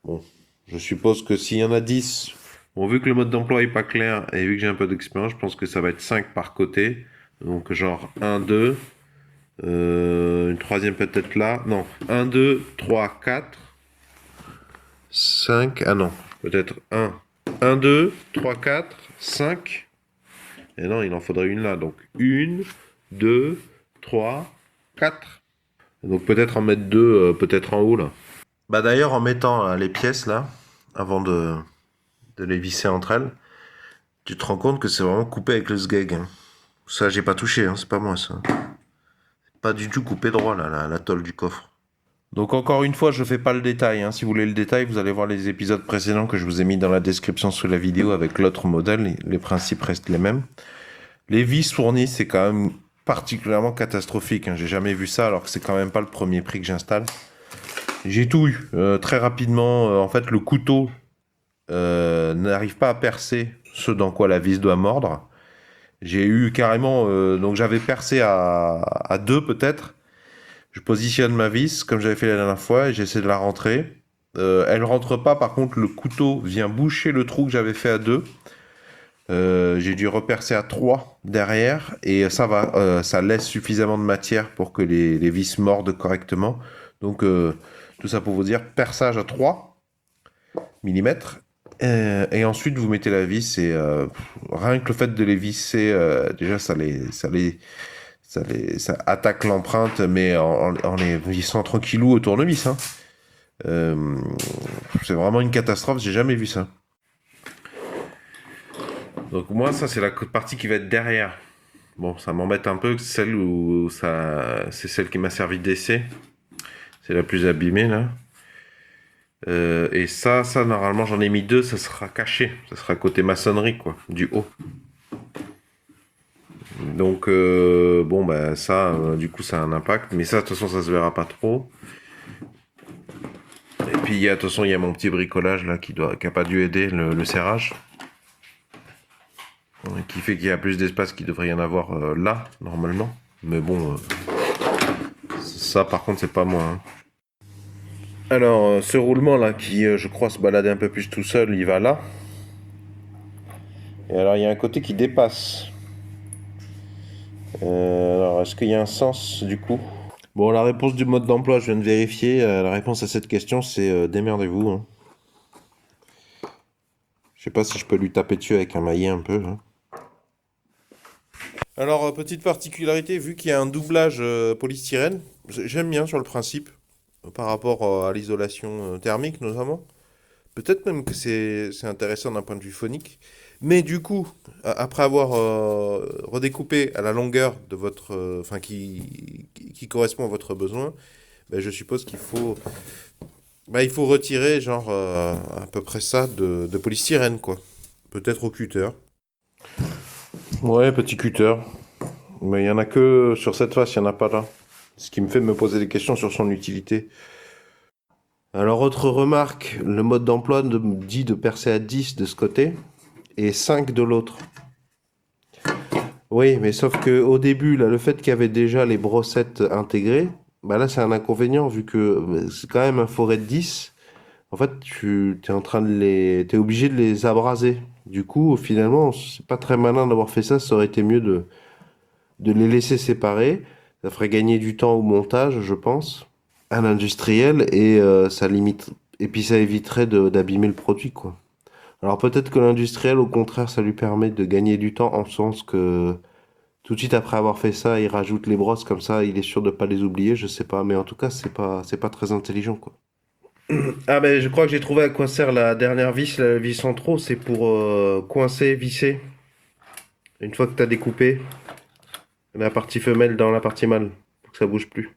bon, je suppose que s'il y en a 10, bon, vu que le mode d'emploi est pas clair et vu que j'ai un peu d'expérience, je pense que ça va être 5 par côté. Donc, genre 1, 2, une troisième peut-être là. Non, 1, 2, 3, 4, 5. Ah non, peut-être 1, 2, 3, 4, 5. Et non, il en faudrait une là. Donc, 1, 2, 3, 4. Donc, peut-être en mettre deux, peut-être en haut là. Bah d'ailleurs, en mettant les pièces là, avant de les visser entre elles, tu te rends compte que c'est vraiment coupé avec le sgeg, hein. Ça, j'ai pas touché, hein, c'est pas moi ça. Pas du tout coupé droit là, la tôle du coffre. Donc encore une fois, je fais pas le détail, hein. Si vous voulez le détail, vous allez voir les épisodes précédents que je vous ai mis dans la description sous la vidéo avec l'autre modèle. Les principes restent les mêmes. Les vis fournies, c'est quand même particulièrement catastrophique, hein. J'ai jamais vu ça alors que c'est quand même pas le premier prix que j'installe. J'ai tout eu. Très rapidement, en fait, le couteau n'arrive pas à percer ce dans quoi la vis doit mordre. J'ai eu carrément, donc j'avais percé à 2 peut-être. Je positionne ma vis comme j'avais fait la dernière fois et j'essaie de la rentrer. Elle rentre pas, par contre le couteau vient boucher le trou que j'avais fait à 2. J'ai dû repercer à 3 derrière et ça va, ça laisse suffisamment de matière pour que les vis mordent correctement. Donc tout ça pour vous dire, perçage à 3 millimètres. Et ensuite, vous mettez la vis et rien que le fait de les visser, déjà, ça attaque l'empreinte, mais en les vissant tranquillou au tournevis, hein. C'est vraiment une catastrophe, j'ai jamais vu ça. Donc moi, ça, c'est la partie qui va être derrière. Bon, ça m'embête un peu, celle où c'est celle qui m'a servi d'essai. C'est la plus abîmée, là. Et ça, normalement, j'en ai mis 2, ça sera caché. Ça sera côté maçonnerie, quoi, du haut. Donc, bon, bah, ça, du coup, ça a un impact. Mais ça, de toute façon, ça se verra pas trop. Et puis, de toute façon, il y a mon petit bricolage, là, qui a pas dû aider le serrage. Qui fait qu'il y a plus d'espace qu'il devrait y en avoir là, normalement. Mais bon, ça, par contre, c'est pas moi, hein. Alors, ce roulement-là, qui, je crois, se baladait un peu plus tout seul, il va là. Et alors, il y a un côté qui dépasse. Alors, est-ce qu'il y a un sens, du coup? Bon, la réponse du mode d'emploi, je viens de vérifier. La réponse à cette question, c'est démerdez-vous, hein. Je sais pas si je peux lui taper dessus avec un maillet un peu, hein. Alors, petite particularité, vu qu'il y a un doublage polystyrène, j'aime bien sur le principe, par rapport à l'isolation thermique notamment. Peut-être même que c'est intéressant d'un point de vue phonique. Mais du coup, après avoir redécoupé à la longueur de votre, enfin qui correspond à votre besoin, ben, je suppose qu'il faut, ben, il faut retirer genre à peu près ça de polystyrène quoi. Peut-être au cutter. Ouais, petit cutter. Mais il y en a que sur cette face, il n'y en a pas là. Ce qui me fait me poser des questions sur son utilité. Alors, autre remarque, le mode d'emploi dit de percer à 10 de ce côté et 5 de l'autre. Oui, mais sauf que au début, là, le fait qu'il y avait déjà les brossettes intégrées, bah là, c'est un inconvénient vu que c'est quand même un forêt de 10. En fait, tu es en train t'es obligé de les abraser. Du coup, finalement, c'est pas très malin d'avoir fait ça. Ça aurait été mieux de les laisser séparer. Ça ferait gagner du temps au montage, je pense, à l'industriel et ça limite. Et puis ça éviterait d'abîmer le produit, quoi. Alors peut-être que l'industriel, au contraire, ça lui permet de gagner du temps en sens que tout de suite après avoir fait ça, il rajoute les brosses comme ça, il est sûr de pas les oublier, je sais pas, mais en tout cas, c'est pas très intelligent, quoi. Ah ben je crois que j'ai trouvé à quoi sert la dernière vis, la vis en trop, c'est pour coincer, visser, une fois que tu as découpé la partie femelle dans la partie mâle, pour que ça bouge plus.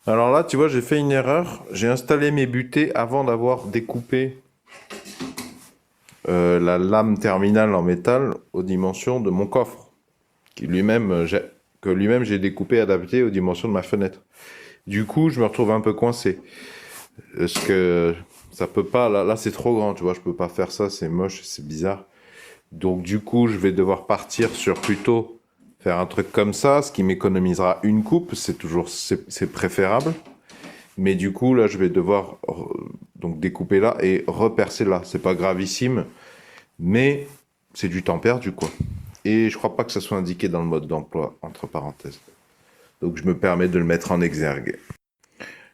Alors là, tu vois, j'ai fait une erreur. J'ai installé mes butées avant d'avoir découpé la lame terminale en métal aux dimensions de mon coffre, qui lui-même, que lui-même j'ai découpé et adapté aux dimensions de ma fenêtre. Du coup, je me retrouve un peu coincé. Parce que ça peut pas, là c'est trop grand, tu vois, je peux pas faire ça, c'est moche, c'est bizarre. Donc du coup, je vais devoir partir sur plutôt faire un truc comme ça, ce qui m'économisera une coupe, c'est toujours, c'est préférable. Mais du coup, là, je vais devoir donc découper là et repercer là. C'est pas gravissime, mais c'est du temps perdu, quoi. Et je crois pas que ça soit indiqué dans le mode d'emploi, entre parenthèses. Donc je me permets de le mettre en exergue.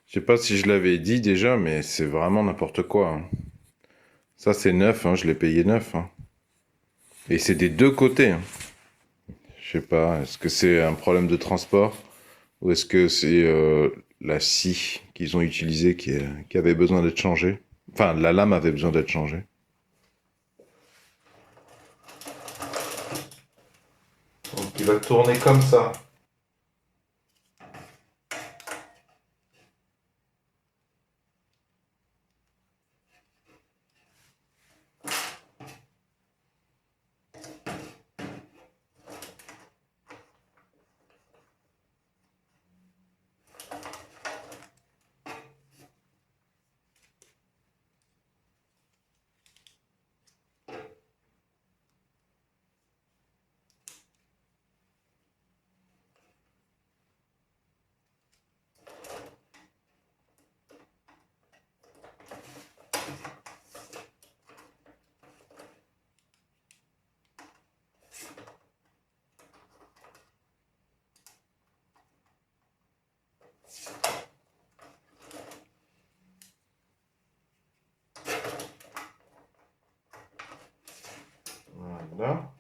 Je sais pas si je l'avais dit déjà, mais c'est vraiment n'importe quoi, hein. Ça, c'est neuf, hein, je l'ai payé neuf, hein. Et c'est des deux côtés, hein. Je sais pas, est-ce que c'est un problème de transport ou est-ce que c'est la scie qu'ils ont utilisée qui avait besoin d'être changée? Enfin, la lame avait besoin d'être changée. Donc il va tourner comme ça. Voilà.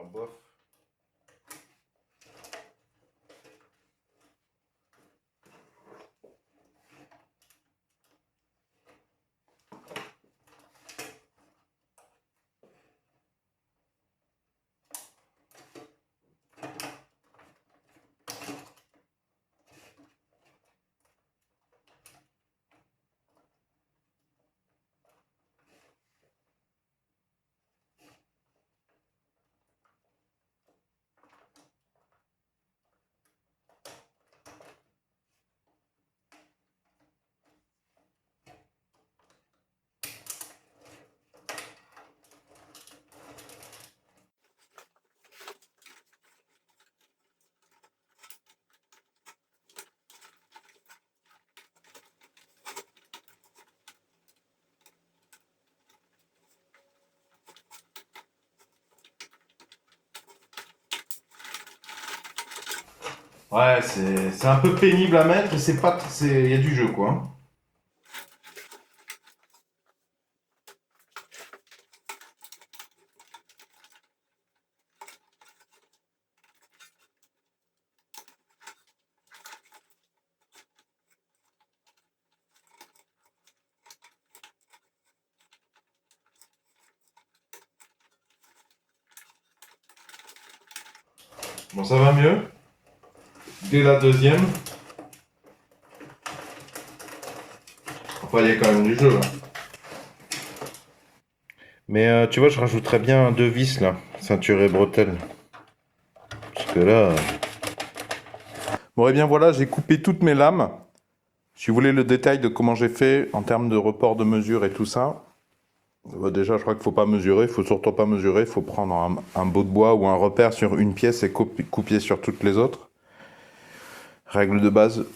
Alors, bof. Ouais, c'est un peu pénible à mettre, c'est pas, il y a du jeu quoi, hein. Bon, ça va mieux. Dès la deuxième. Enfin, il y a quand même du jeu là. Mais tu vois, je rajouterais bien deux vis là, ceinture et bretelles. Parce que là. Bon, et bien voilà, j'ai coupé toutes mes lames. Si vous voulez le détail de comment j'ai fait en termes de report de mesure et tout ça, déjà, je crois qu'il ne faut pas mesurer, il faut surtout pas mesurer, il faut prendre un bout de bois ou un repère sur une pièce et couper sur toutes les autres. Règle de base.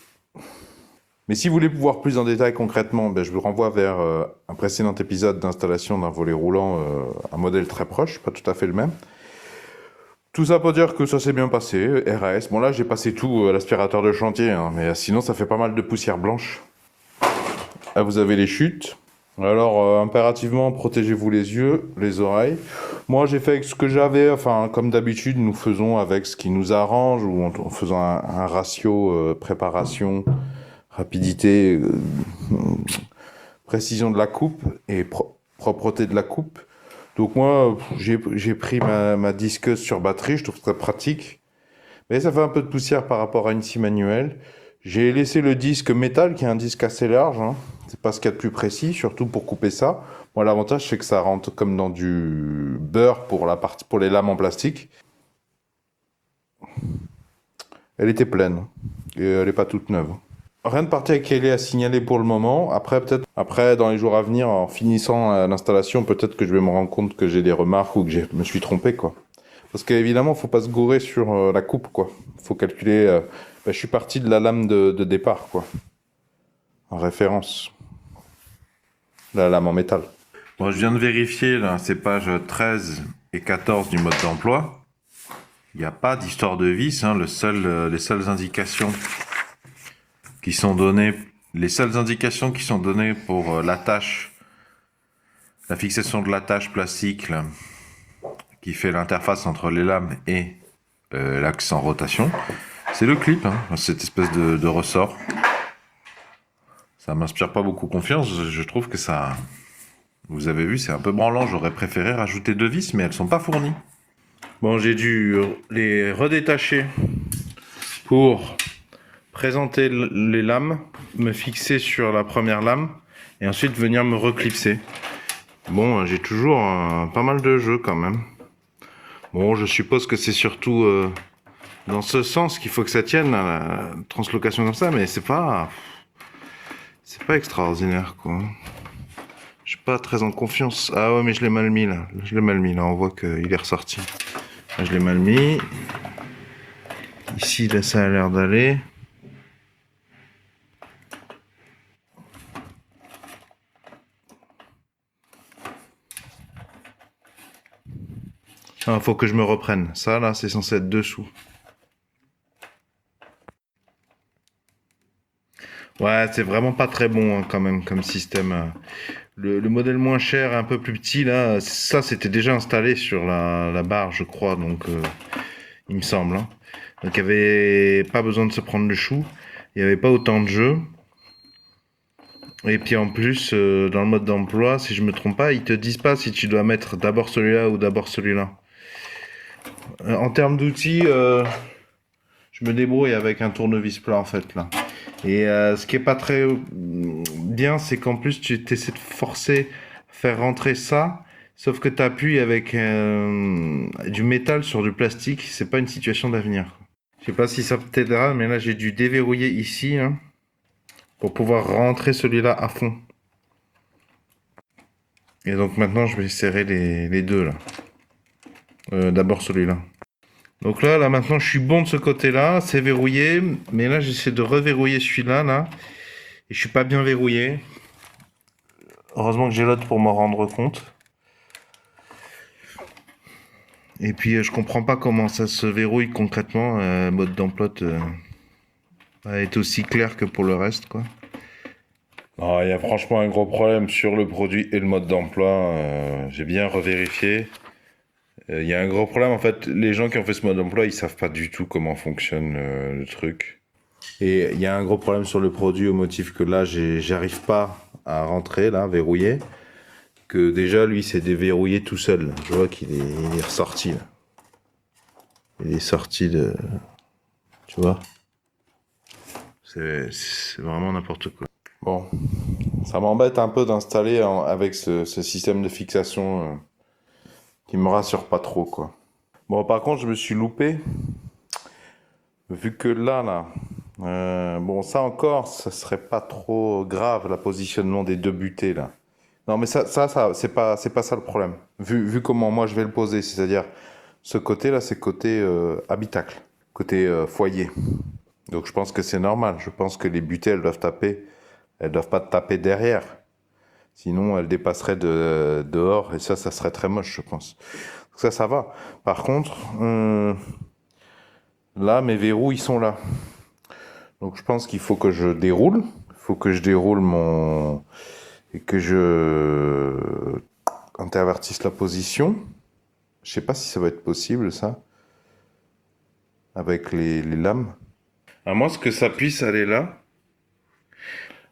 Mais si vous voulez voir plus en détail concrètement, ben, je vous renvoie vers un précédent épisode d'installation d'un volet roulant, un modèle très proche, pas tout à fait le même. Tout ça pour dire que ça s'est bien passé, RAS. Bon là j'ai passé tout à l'aspirateur de chantier, hein, mais sinon ça fait pas mal de poussière blanche. Là vous avez les chutes. Alors impérativement protégez-vous les yeux, les oreilles. Moi j'ai fait avec ce que j'avais, enfin comme d'habitude nous faisons avec ce qui nous arrange, ou en faisant un ratio préparation, rapidité, précision de la coupe et propreté de la coupe. Donc moi, j'ai pris ma disqueuse sur batterie, je trouve ça pratique. Mais ça fait un peu de poussière par rapport à une scie manuelle. J'ai laissé le disque métal, qui est un disque assez large, hein. C'est pas ce qu'il y a de plus précis, surtout pour couper ça. Moi, l'avantage, c'est que ça rentre comme dans du beurre pour les lames en plastique. Elle était pleine. Et elle n'est pas toute neuve. Rien de particulier à signaler pour le moment. Après, dans les jours à venir, en finissant l'installation, peut-être que je vais me rendre compte que j'ai des remarques ou que je me suis trompé, quoi. Parce qu'évidemment, faut pas se gourer sur la coupe, quoi. Faut calculer. Je suis parti de la lame de départ, quoi. En référence. La lame en métal. Bon, je viens de vérifier, là, c'est pages 13 et 14 du mode d'emploi. Il n'y a pas d'histoire de vis, hein. Les seules indications qui sont données, pour l'attache, la fixation de l'attache plastique, là, qui fait l'interface entre les lames et l'axe en rotation, c'est le clip, hein, cette espèce de ressort. Ça m'inspire pas beaucoup confiance, je trouve que ça... Vous avez vu, c'est un peu branlant, j'aurais préféré rajouter deux vis, mais elles sont pas fournies. Bon, j'ai dû les redétacher pour présenter les lames, me fixer sur la première lame, et ensuite venir me reclipser. Bon, j'ai toujours pas mal de jeux quand même. Bon, je suppose que c'est surtout dans ce sens qu'il faut que ça tienne, la translocation comme ça, mais c'est pas extraordinaire, quoi. Je suis pas très en confiance. Ah ouais, mais je l'ai mal mis là. On voit qu'il est ressorti. Là, je l'ai mal mis. Ici, là, ça a l'air d'aller. Ah, faut que je me reprenne. Ça, là, c'est censé être dessous. Ouais, c'est vraiment pas très bon hein, quand même comme système. Le modèle moins cher, un peu plus petit, là, ça c'était déjà installé sur la barre, je crois, donc il me semble. Hein. Donc il n'y avait pas besoin de se prendre le chou. Il n'y avait pas autant de jeux. Et puis en plus, dans le mode d'emploi, si je me trompe pas, ils te disent pas si tu dois mettre d'abord celui-là ou d'abord celui-là. En termes d'outils, je me débrouille avec un tournevis plat en fait là. Et ce qui est pas très bien, c'est qu'en plus tu essaies de forcer, faire rentrer ça, sauf que tu appuies avec du métal sur du plastique, c'est pas une situation d'avenir. Je sais pas si ça t'aidera, mais là j'ai dû déverrouiller ici hein, pour pouvoir rentrer celui-là à fond. Et donc maintenant je vais serrer les deux là. D'abord celui-là. Donc là maintenant je suis bon de ce côté-là, c'est verrouillé, mais là j'essaie de reverrouiller celui-là là, et je suis pas bien verrouillé. Heureusement que j'ai l'autre pour m'en rendre compte. Et puis je comprends pas comment ça se verrouille concrètement. Mode d'emploi est aussi clair que pour le reste quoi. Ah, il y a franchement un gros problème sur le produit et le mode d'emploi. J'ai bien revérifié. Il y a un gros problème en fait. Les gens qui ont fait ce mode d'emploi, ils savent pas du tout comment fonctionne le truc. Et il y a un gros problème sur le produit au motif que là, j'arrive pas à rentrer là, verrouiller. Que déjà lui s'est déverrouillé tout seul. Je vois il est ressorti là. Il est sorti de. Tu vois. C'est vraiment n'importe quoi. Bon, ça m'embête un peu d'installer avec ce système de fixation qui me rassure pas trop quoi. Bon, par contre, je me suis loupé. Vu que bon, ça encore, ça serait pas trop grave, la positionnement des deux butées, là. Non, mais c'est pas ça le problème. Vu comment moi je vais le poser, c'est-à-dire, ce côté-là, c'est côté habitacle, côté foyer. Donc, je pense que c'est normal. Je pense que les butées, elles doivent pas taper derrière. Sinon, elles dépasseraient dehors, et ça serait très moche, je pense. Donc ça va. Par contre, là, mes verrous, ils sont là. Donc je pense qu'il faut que je déroule. Il faut que je déroule mon... et que je intervertisse la position. Je sais pas si ça va être possible, ça, avec les lames. À moins que ça puisse aller là.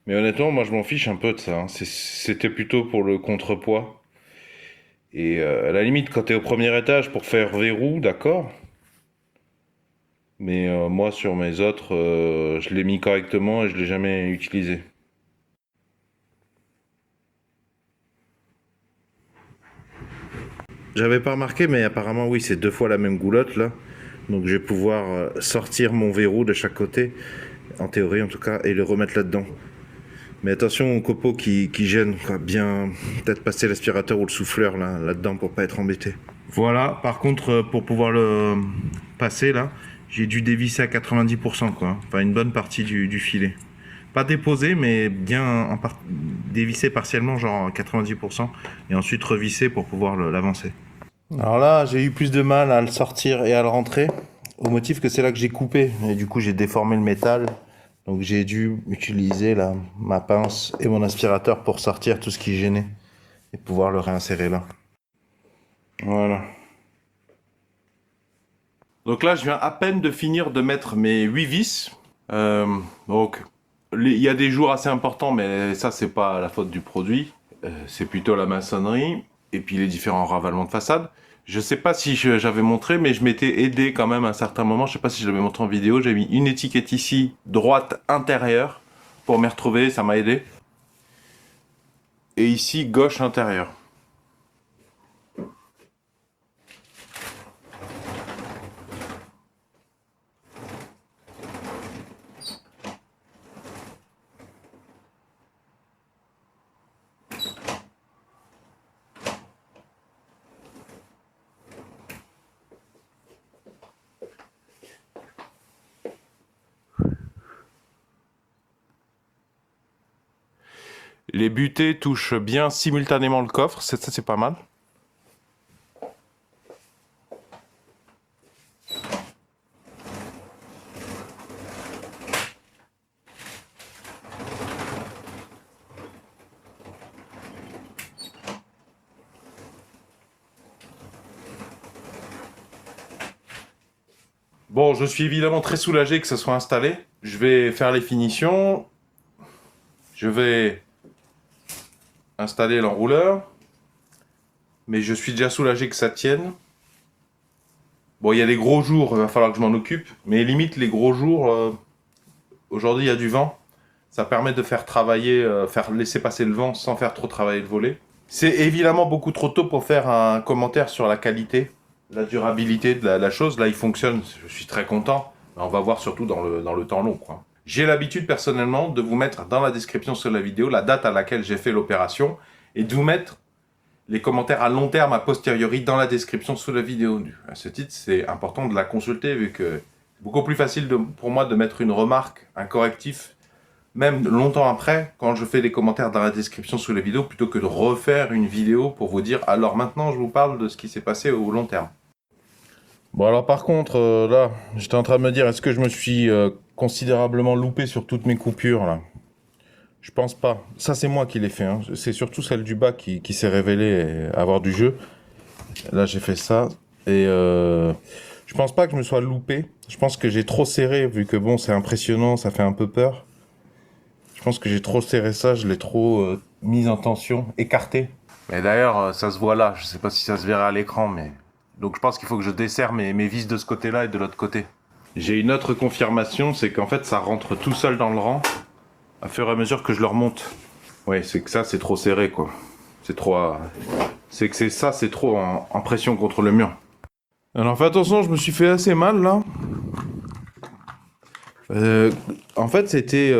Mais honnêtement, moi je m'en fiche un peu de ça. Hein. C'était plutôt pour le contrepoids. Et à la limite, quand tu es au premier étage pour faire verrou, d'accord. Mais moi, sur mes autres, je l'ai mis correctement et je l'ai jamais utilisé. J'avais pas remarqué, mais apparemment oui, c'est deux fois la même goulotte là. Donc je vais pouvoir sortir mon verrou de chaque côté, en théorie en tout cas, et le remettre là-dedans. Mais attention aux copeaux qui gênent, quoi. Bien peut-être passer l'aspirateur ou le souffleur là-dedans pour pas être embêté. Voilà, par contre, pour pouvoir le passer là, j'ai dû dévisser à 90% quoi. Enfin une bonne partie du filet. Pas déposé, mais bien dévisser partiellement, genre 90%, et ensuite revisser pour pouvoir l'avancer. Alors là, j'ai eu plus de mal à le sortir et à le rentrer, au motif que c'est là que j'ai coupé. Et du coup, j'ai déformé le métal. Donc j'ai dû utiliser ma pince et mon aspirateur pour sortir tout ce qui gênait et pouvoir le réinsérer là. Voilà. Donc là, je viens à peine de finir de mettre mes 8 vis. Donc, il y a des jours assez importants, mais ça, c'est pas la faute du produit. C'est plutôt la maçonnerie et puis les différents ravalements de façade. Je sais pas si j'avais montré, mais je m'étais aidé quand même à un certain moment. Je sais pas si je l'avais montré en vidéo. J'ai mis une étiquette ici, droite intérieure, pour m'y retrouver. Ça m'a aidé. Et ici, gauche intérieure. Les butées touchent bien simultanément le coffre, ça c'est pas mal. Bon, je suis évidemment très soulagé que ça soit installé. Je vais faire les finitions. Je vais installer l'enrouleur. Mais je suis déjà soulagé que ça tienne. Bon, il y a des gros jours, il va falloir que je m'en occupe. Mais limite, les gros jours, aujourd'hui, il y a du vent. Ça permet de faire travailler, faire laisser passer le vent sans faire trop travailler le volet. C'est évidemment beaucoup trop tôt pour faire un commentaire sur la qualité, la durabilité de la chose. Là, il fonctionne, je suis très content. Mais on va voir surtout dans le temps long, quoi. J'ai l'habitude, personnellement, de vous mettre dans la description sur la vidéo la date à laquelle j'ai fait l'opération et de vous mettre les commentaires à long terme, a posteriori, dans la description sous la vidéo. À ce titre, c'est important de la consulter, vu que c'est beaucoup plus facile pour moi de mettre une remarque, un correctif, même longtemps après, quand je fais les commentaires dans la description sous la vidéo, plutôt que de refaire une vidéo pour vous dire, alors maintenant, je vous parle de ce qui s'est passé au long terme. Bon, alors par contre, là, j'étais en train de me dire, est-ce que je me suis considérablement loupé sur toutes mes coupures, là? Je pense pas. Ça, c'est moi qui l'ai fait. Hein. C'est surtout celle du bas qui s'est révélée avoir du jeu. Là, j'ai fait ça. Et je pense pas que je me sois loupé. Je pense que j'ai trop serré, vu que bon, c'est impressionnant, ça fait un peu peur. Je pense que j'ai trop serré ça, je l'ai trop mis en tension, écarté. Mais d'ailleurs, ça se voit là. Je sais pas si ça se verra à l'écran, mais... Donc je pense qu'il faut que je desserre mes vis de ce côté-là et de l'autre côté. J'ai une autre confirmation, c'est qu'en fait, ça rentre tout seul dans le rang. À fur et à mesure que je le remonte. Ouais, c'est que ça, c'est trop serré, quoi. C'est trop... C'est que c'est trop en pression contre le mur. Alors, fais attention, je me suis fait assez mal, là. En fait, c'était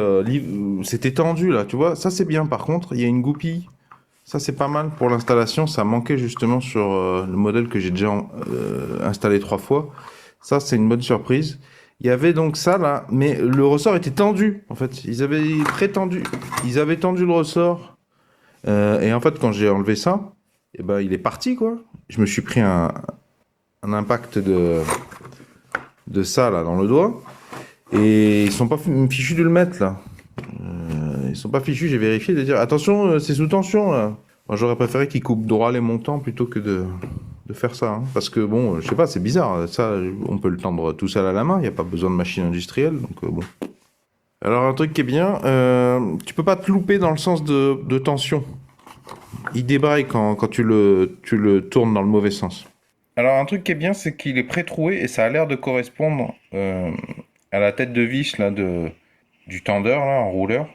tendu, là, tu vois. Ça, c'est bien, par contre. Il y a une goupille. Ça, c'est pas mal pour l'installation. Ça manquait, justement, sur le modèle que j'ai déjà installé 3 fois. Ça, c'est une bonne surprise. Il y avait donc ça là, mais le ressort était tendu en fait. Ils avaient tendu le ressort. Et en fait, quand j'ai enlevé ça, et ben, il est parti quoi. Je me suis pris un impact de ça là dans le doigt. Et ils sont pas fichus de le mettre là. Ils sont pas fichus, j'ai vérifié de dire attention, c'est sous tension là. Moi, j'aurais préféré qu'ils coupent droit les montants plutôt que de faire ça. Hein. Parce que bon, je sais pas, c'est bizarre. Ça, on peut le tendre tout seul à la main. Il n'y a pas besoin de machine industrielle. Donc bon. Alors, un truc qui est bien, tu peux pas te louper dans le sens de tension. Il débraille quand tu le tournes dans le mauvais sens. Alors, un truc qui est bien, c'est qu'il est pré-troué et ça a l'air de correspondre à la tête de vis là, du tendeur, là, en rouleur.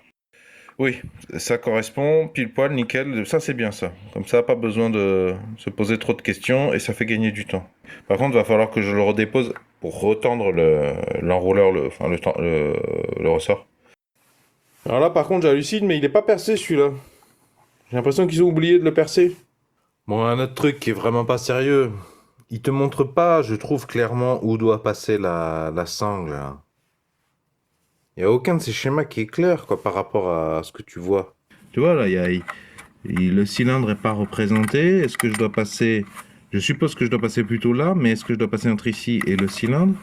Oui, ça correspond, pile poil, nickel, ça c'est bien ça. Comme ça, pas besoin de se poser trop de questions et ça fait gagner du temps. Par contre, il va falloir que je le redépose pour retendre l'enrouleur, le ressort. Alors là, par contre, j'hallucine, mais il n'est pas percé celui-là. J'ai l'impression qu'ils ont oublié de le percer. Bon, un autre truc qui est vraiment pas sérieux. Il te montre pas, je trouve clairement, où doit passer la sangle. Là. Il n'y a aucun de ces schémas qui est clair quoi, par rapport à ce que tu vois. Tu vois, là, le cylindre n'est pas représenté. Est-ce que je dois passer... Je suppose que je dois passer plutôt là, mais est-ce que je dois passer entre ici et le cylindre?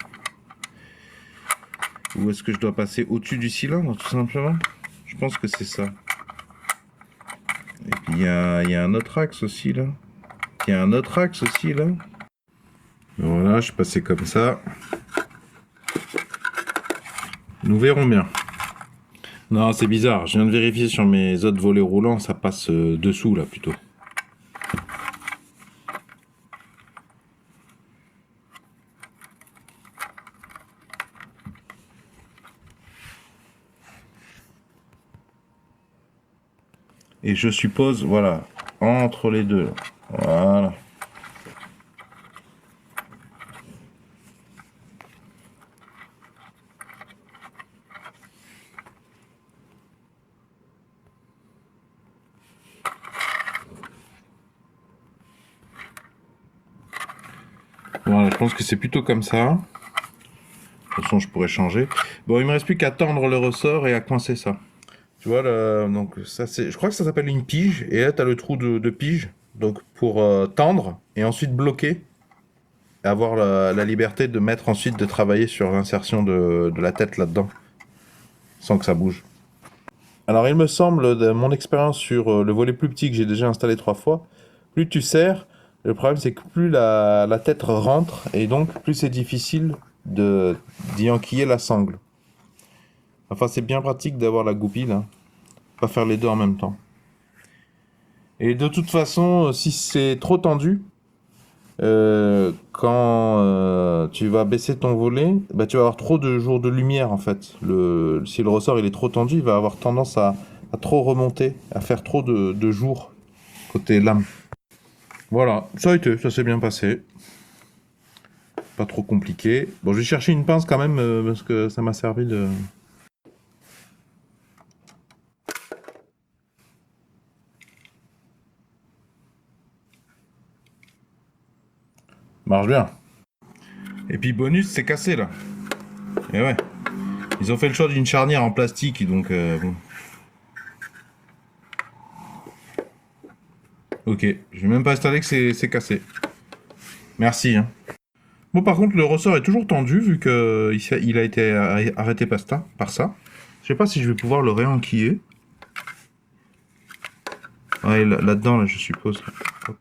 Ou est-ce que je dois passer au-dessus du cylindre, tout simplement? Je pense que c'est ça. Et puis, il y a un autre axe aussi, là. Il y a un autre axe aussi, là. Voilà, je suis passé comme ça. Nous verrons bien. Non, c'est bizarre. Je viens de vérifier sur mes autres volets roulants, ça passe dessous là plutôt. Et je suppose, voilà, entre les deux. Voilà. Voilà, je pense que c'est plutôt comme ça. De toute façon, je pourrais changer. Bon, il me reste plus qu'à tendre le ressort et à coincer ça. Tu vois, donc ça c'est, je crois que ça s'appelle une pige. Et là, tu as le trou de pige. Donc pour tendre et ensuite bloquer. Et avoir la liberté de mettre ensuite, de travailler sur l'insertion de la tête là-dedans. Sans que ça bouge. Alors il me semble, de mon expérience sur le volet plus petit que j'ai déjà installé 3 fois, plus tu serres, le problème c'est que plus la tête rentre et donc plus c'est difficile d'y enquiller la sangle. Enfin, c'est bien pratique d'avoir la goupille, là. Pas faire les deux en même temps. Et de toute façon, si c'est trop tendu, quand tu vas baisser ton volet, bah, tu vas avoir trop de jours de lumière, en fait. Si le ressort il est trop tendu, il va avoir tendance à trop remonter, à faire trop de jours côté lame. Voilà, ça a été, ça s'est bien passé. Pas trop compliqué. Bon, je vais chercher une pince quand même, parce que ça m'a servi de... Marche bien. Et puis bonus, c'est cassé là. Et ouais. Ils ont fait le choix d'une charnière en plastique, donc bon. Ok, je vais même pas installer que c'est cassé. Merci. Hein. Bon, par contre, le ressort est toujours tendu vu que il a été arrêté par ça. Je sais pas si je vais pouvoir le réenquiller. Ouais, là-dedans, là, je suppose. Hop.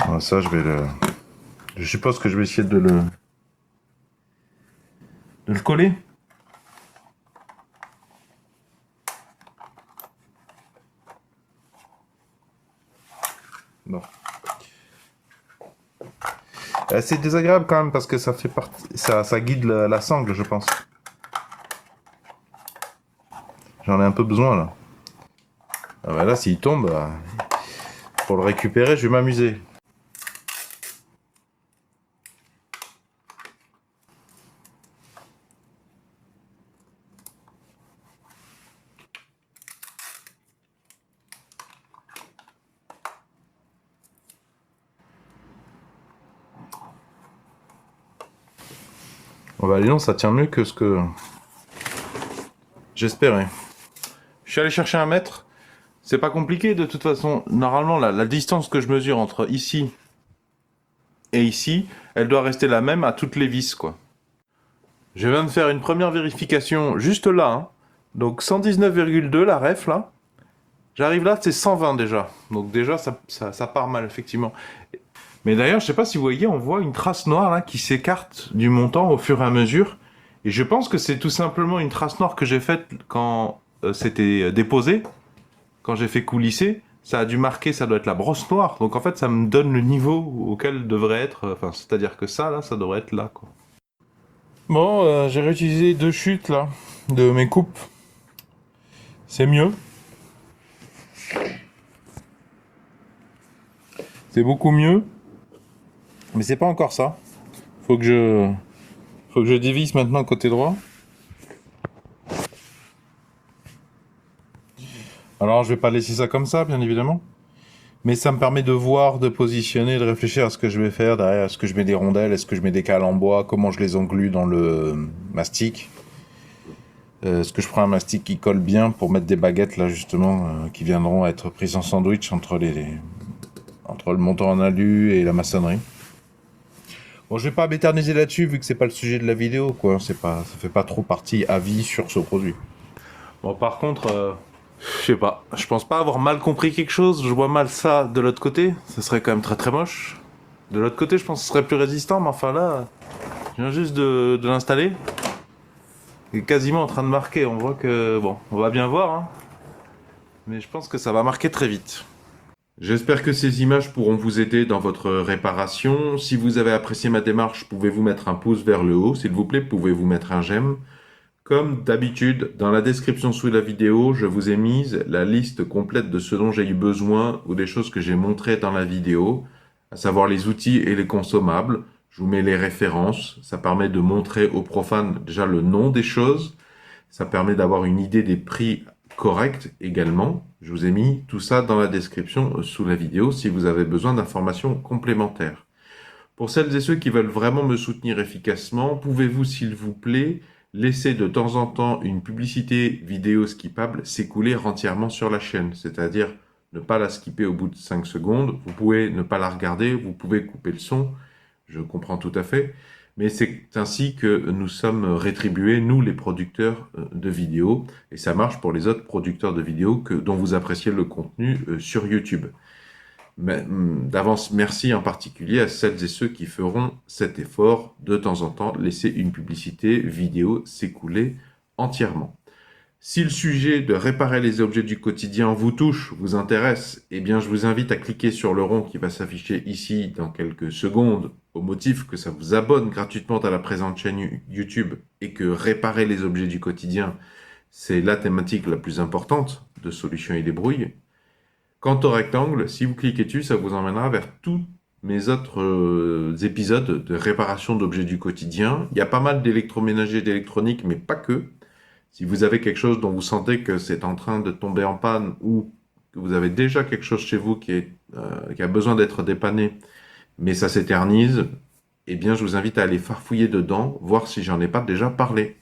Alors ça, je suppose que je vais essayer de le coller. Bon. C'est désagréable quand même parce que ça fait partie, ça guide la sangle, je pense. J'en ai un peu besoin là. Ah bah là, s'il tombe, pour le récupérer, je vais m'amuser. Oh bah dis donc, ça tient mieux que ce que j'espérais. Je suis allé chercher un mètre. C'est pas compliqué de toute façon. Normalement, la distance que je mesure entre ici et ici, elle doit rester la même à toutes les vis, quoi. Je viens de faire une première vérification juste là. Hein. Donc 119,2 la ref là. J'arrive là, c'est 120 déjà. Donc déjà, ça part mal, effectivement. Mais d'ailleurs, je sais pas si vous voyez, on voit une trace noire là qui s'écarte du montant au fur et à mesure. Et je pense que c'est tout simplement une trace noire que j'ai faite quand c'était déposé. Quand j'ai fait coulisser, ça a dû marquer, ça doit être la brosse noire. Donc en fait, ça me donne le niveau auquel devrait être... Enfin, c'est-à-dire que ça, là, ça devrait être là, quoi. Bon, j'ai réutilisé 2 chutes, là, de mes coupes. C'est mieux. C'est beaucoup mieux. Mais c'est pas encore ça. Faut que je dévisse maintenant côté droit. Alors, je vais pas laisser ça comme ça, bien évidemment. Mais ça me permet de voir, de positionner, de réfléchir à ce que je vais faire derrière. Est-ce que je mets des rondelles? Est-ce que je mets des cales en bois? Comment je les englue dans le mastic? Est-ce que je prends un mastic qui colle bien pour mettre des baguettes, là, justement, qui viendront être prises en sandwich entre le montant en alu et la maçonnerie? Bon, je vais pas m'éterniser là-dessus, vu que c'est pas le sujet de la vidéo, quoi. Ça fait pas trop partie avis sur ce produit. Bon, par contre... je sais pas, je pense pas avoir mal compris quelque chose, je vois mal ça de l'autre côté, ce serait quand même très très moche. De l'autre côté, je pense que ce serait plus résistant, mais enfin là, je viens juste de l'installer. Il est quasiment en train de marquer, on voit que, bon, on va bien voir, hein. Mais je pense que ça va marquer très vite. J'espère que ces images pourront vous aider dans votre réparation. Si vous avez apprécié ma démarche, pouvez-vous mettre un pouce vers le haut, s'il vous plaît, pouvez-vous mettre un j'aime. Comme d'habitude, dans la description sous la vidéo, je vous ai mise la liste complète de ce dont j'ai eu besoin ou des choses que j'ai montrées dans la vidéo, à savoir les outils et les consommables. Je vous mets les références, ça permet de montrer aux profanes déjà le nom des choses, ça permet d'avoir une idée des prix correct également. Je vous ai mis tout ça dans la description sous la vidéo si vous avez besoin d'informations complémentaires. Pour celles et ceux qui veulent vraiment me soutenir efficacement, pouvez-vous s'il vous plaît laisser de temps en temps une publicité vidéo skippable s'écouler entièrement sur la chaîne, c'est-à-dire ne pas la skipper au bout de 5 secondes. Vous pouvez ne pas la regarder, vous pouvez couper le son, je comprends tout à fait, mais c'est ainsi que nous sommes rétribués, nous les producteurs de vidéos, et ça marche pour les autres producteurs de vidéos dont vous appréciez le contenu sur YouTube. D'avance, merci en particulier à celles et ceux qui feront cet effort de temps en temps, laisser une publicité vidéo s'écouler entièrement. Si le sujet de réparer les objets du quotidien vous touche, vous intéresse, eh bien je vous invite à cliquer sur le rond qui va s'afficher ici dans quelques secondes au motif que ça vous abonne gratuitement à la présente chaîne YouTube et que réparer les objets du quotidien, c'est la thématique la plus importante de Solutions et Débrouilles. Quant au rectangle, si vous cliquez dessus, ça vous emmènera vers tous mes autres épisodes de réparation d'objets du quotidien. Il y a pas mal d'électroménager et d'électronique, mais pas que. Si vous avez quelque chose dont vous sentez que c'est en train de tomber en panne ou que vous avez déjà quelque chose chez vous qui a besoin d'être dépanné, mais ça s'éternise, eh bien je vous invite à aller farfouiller dedans, voir si j'en ai pas déjà parlé.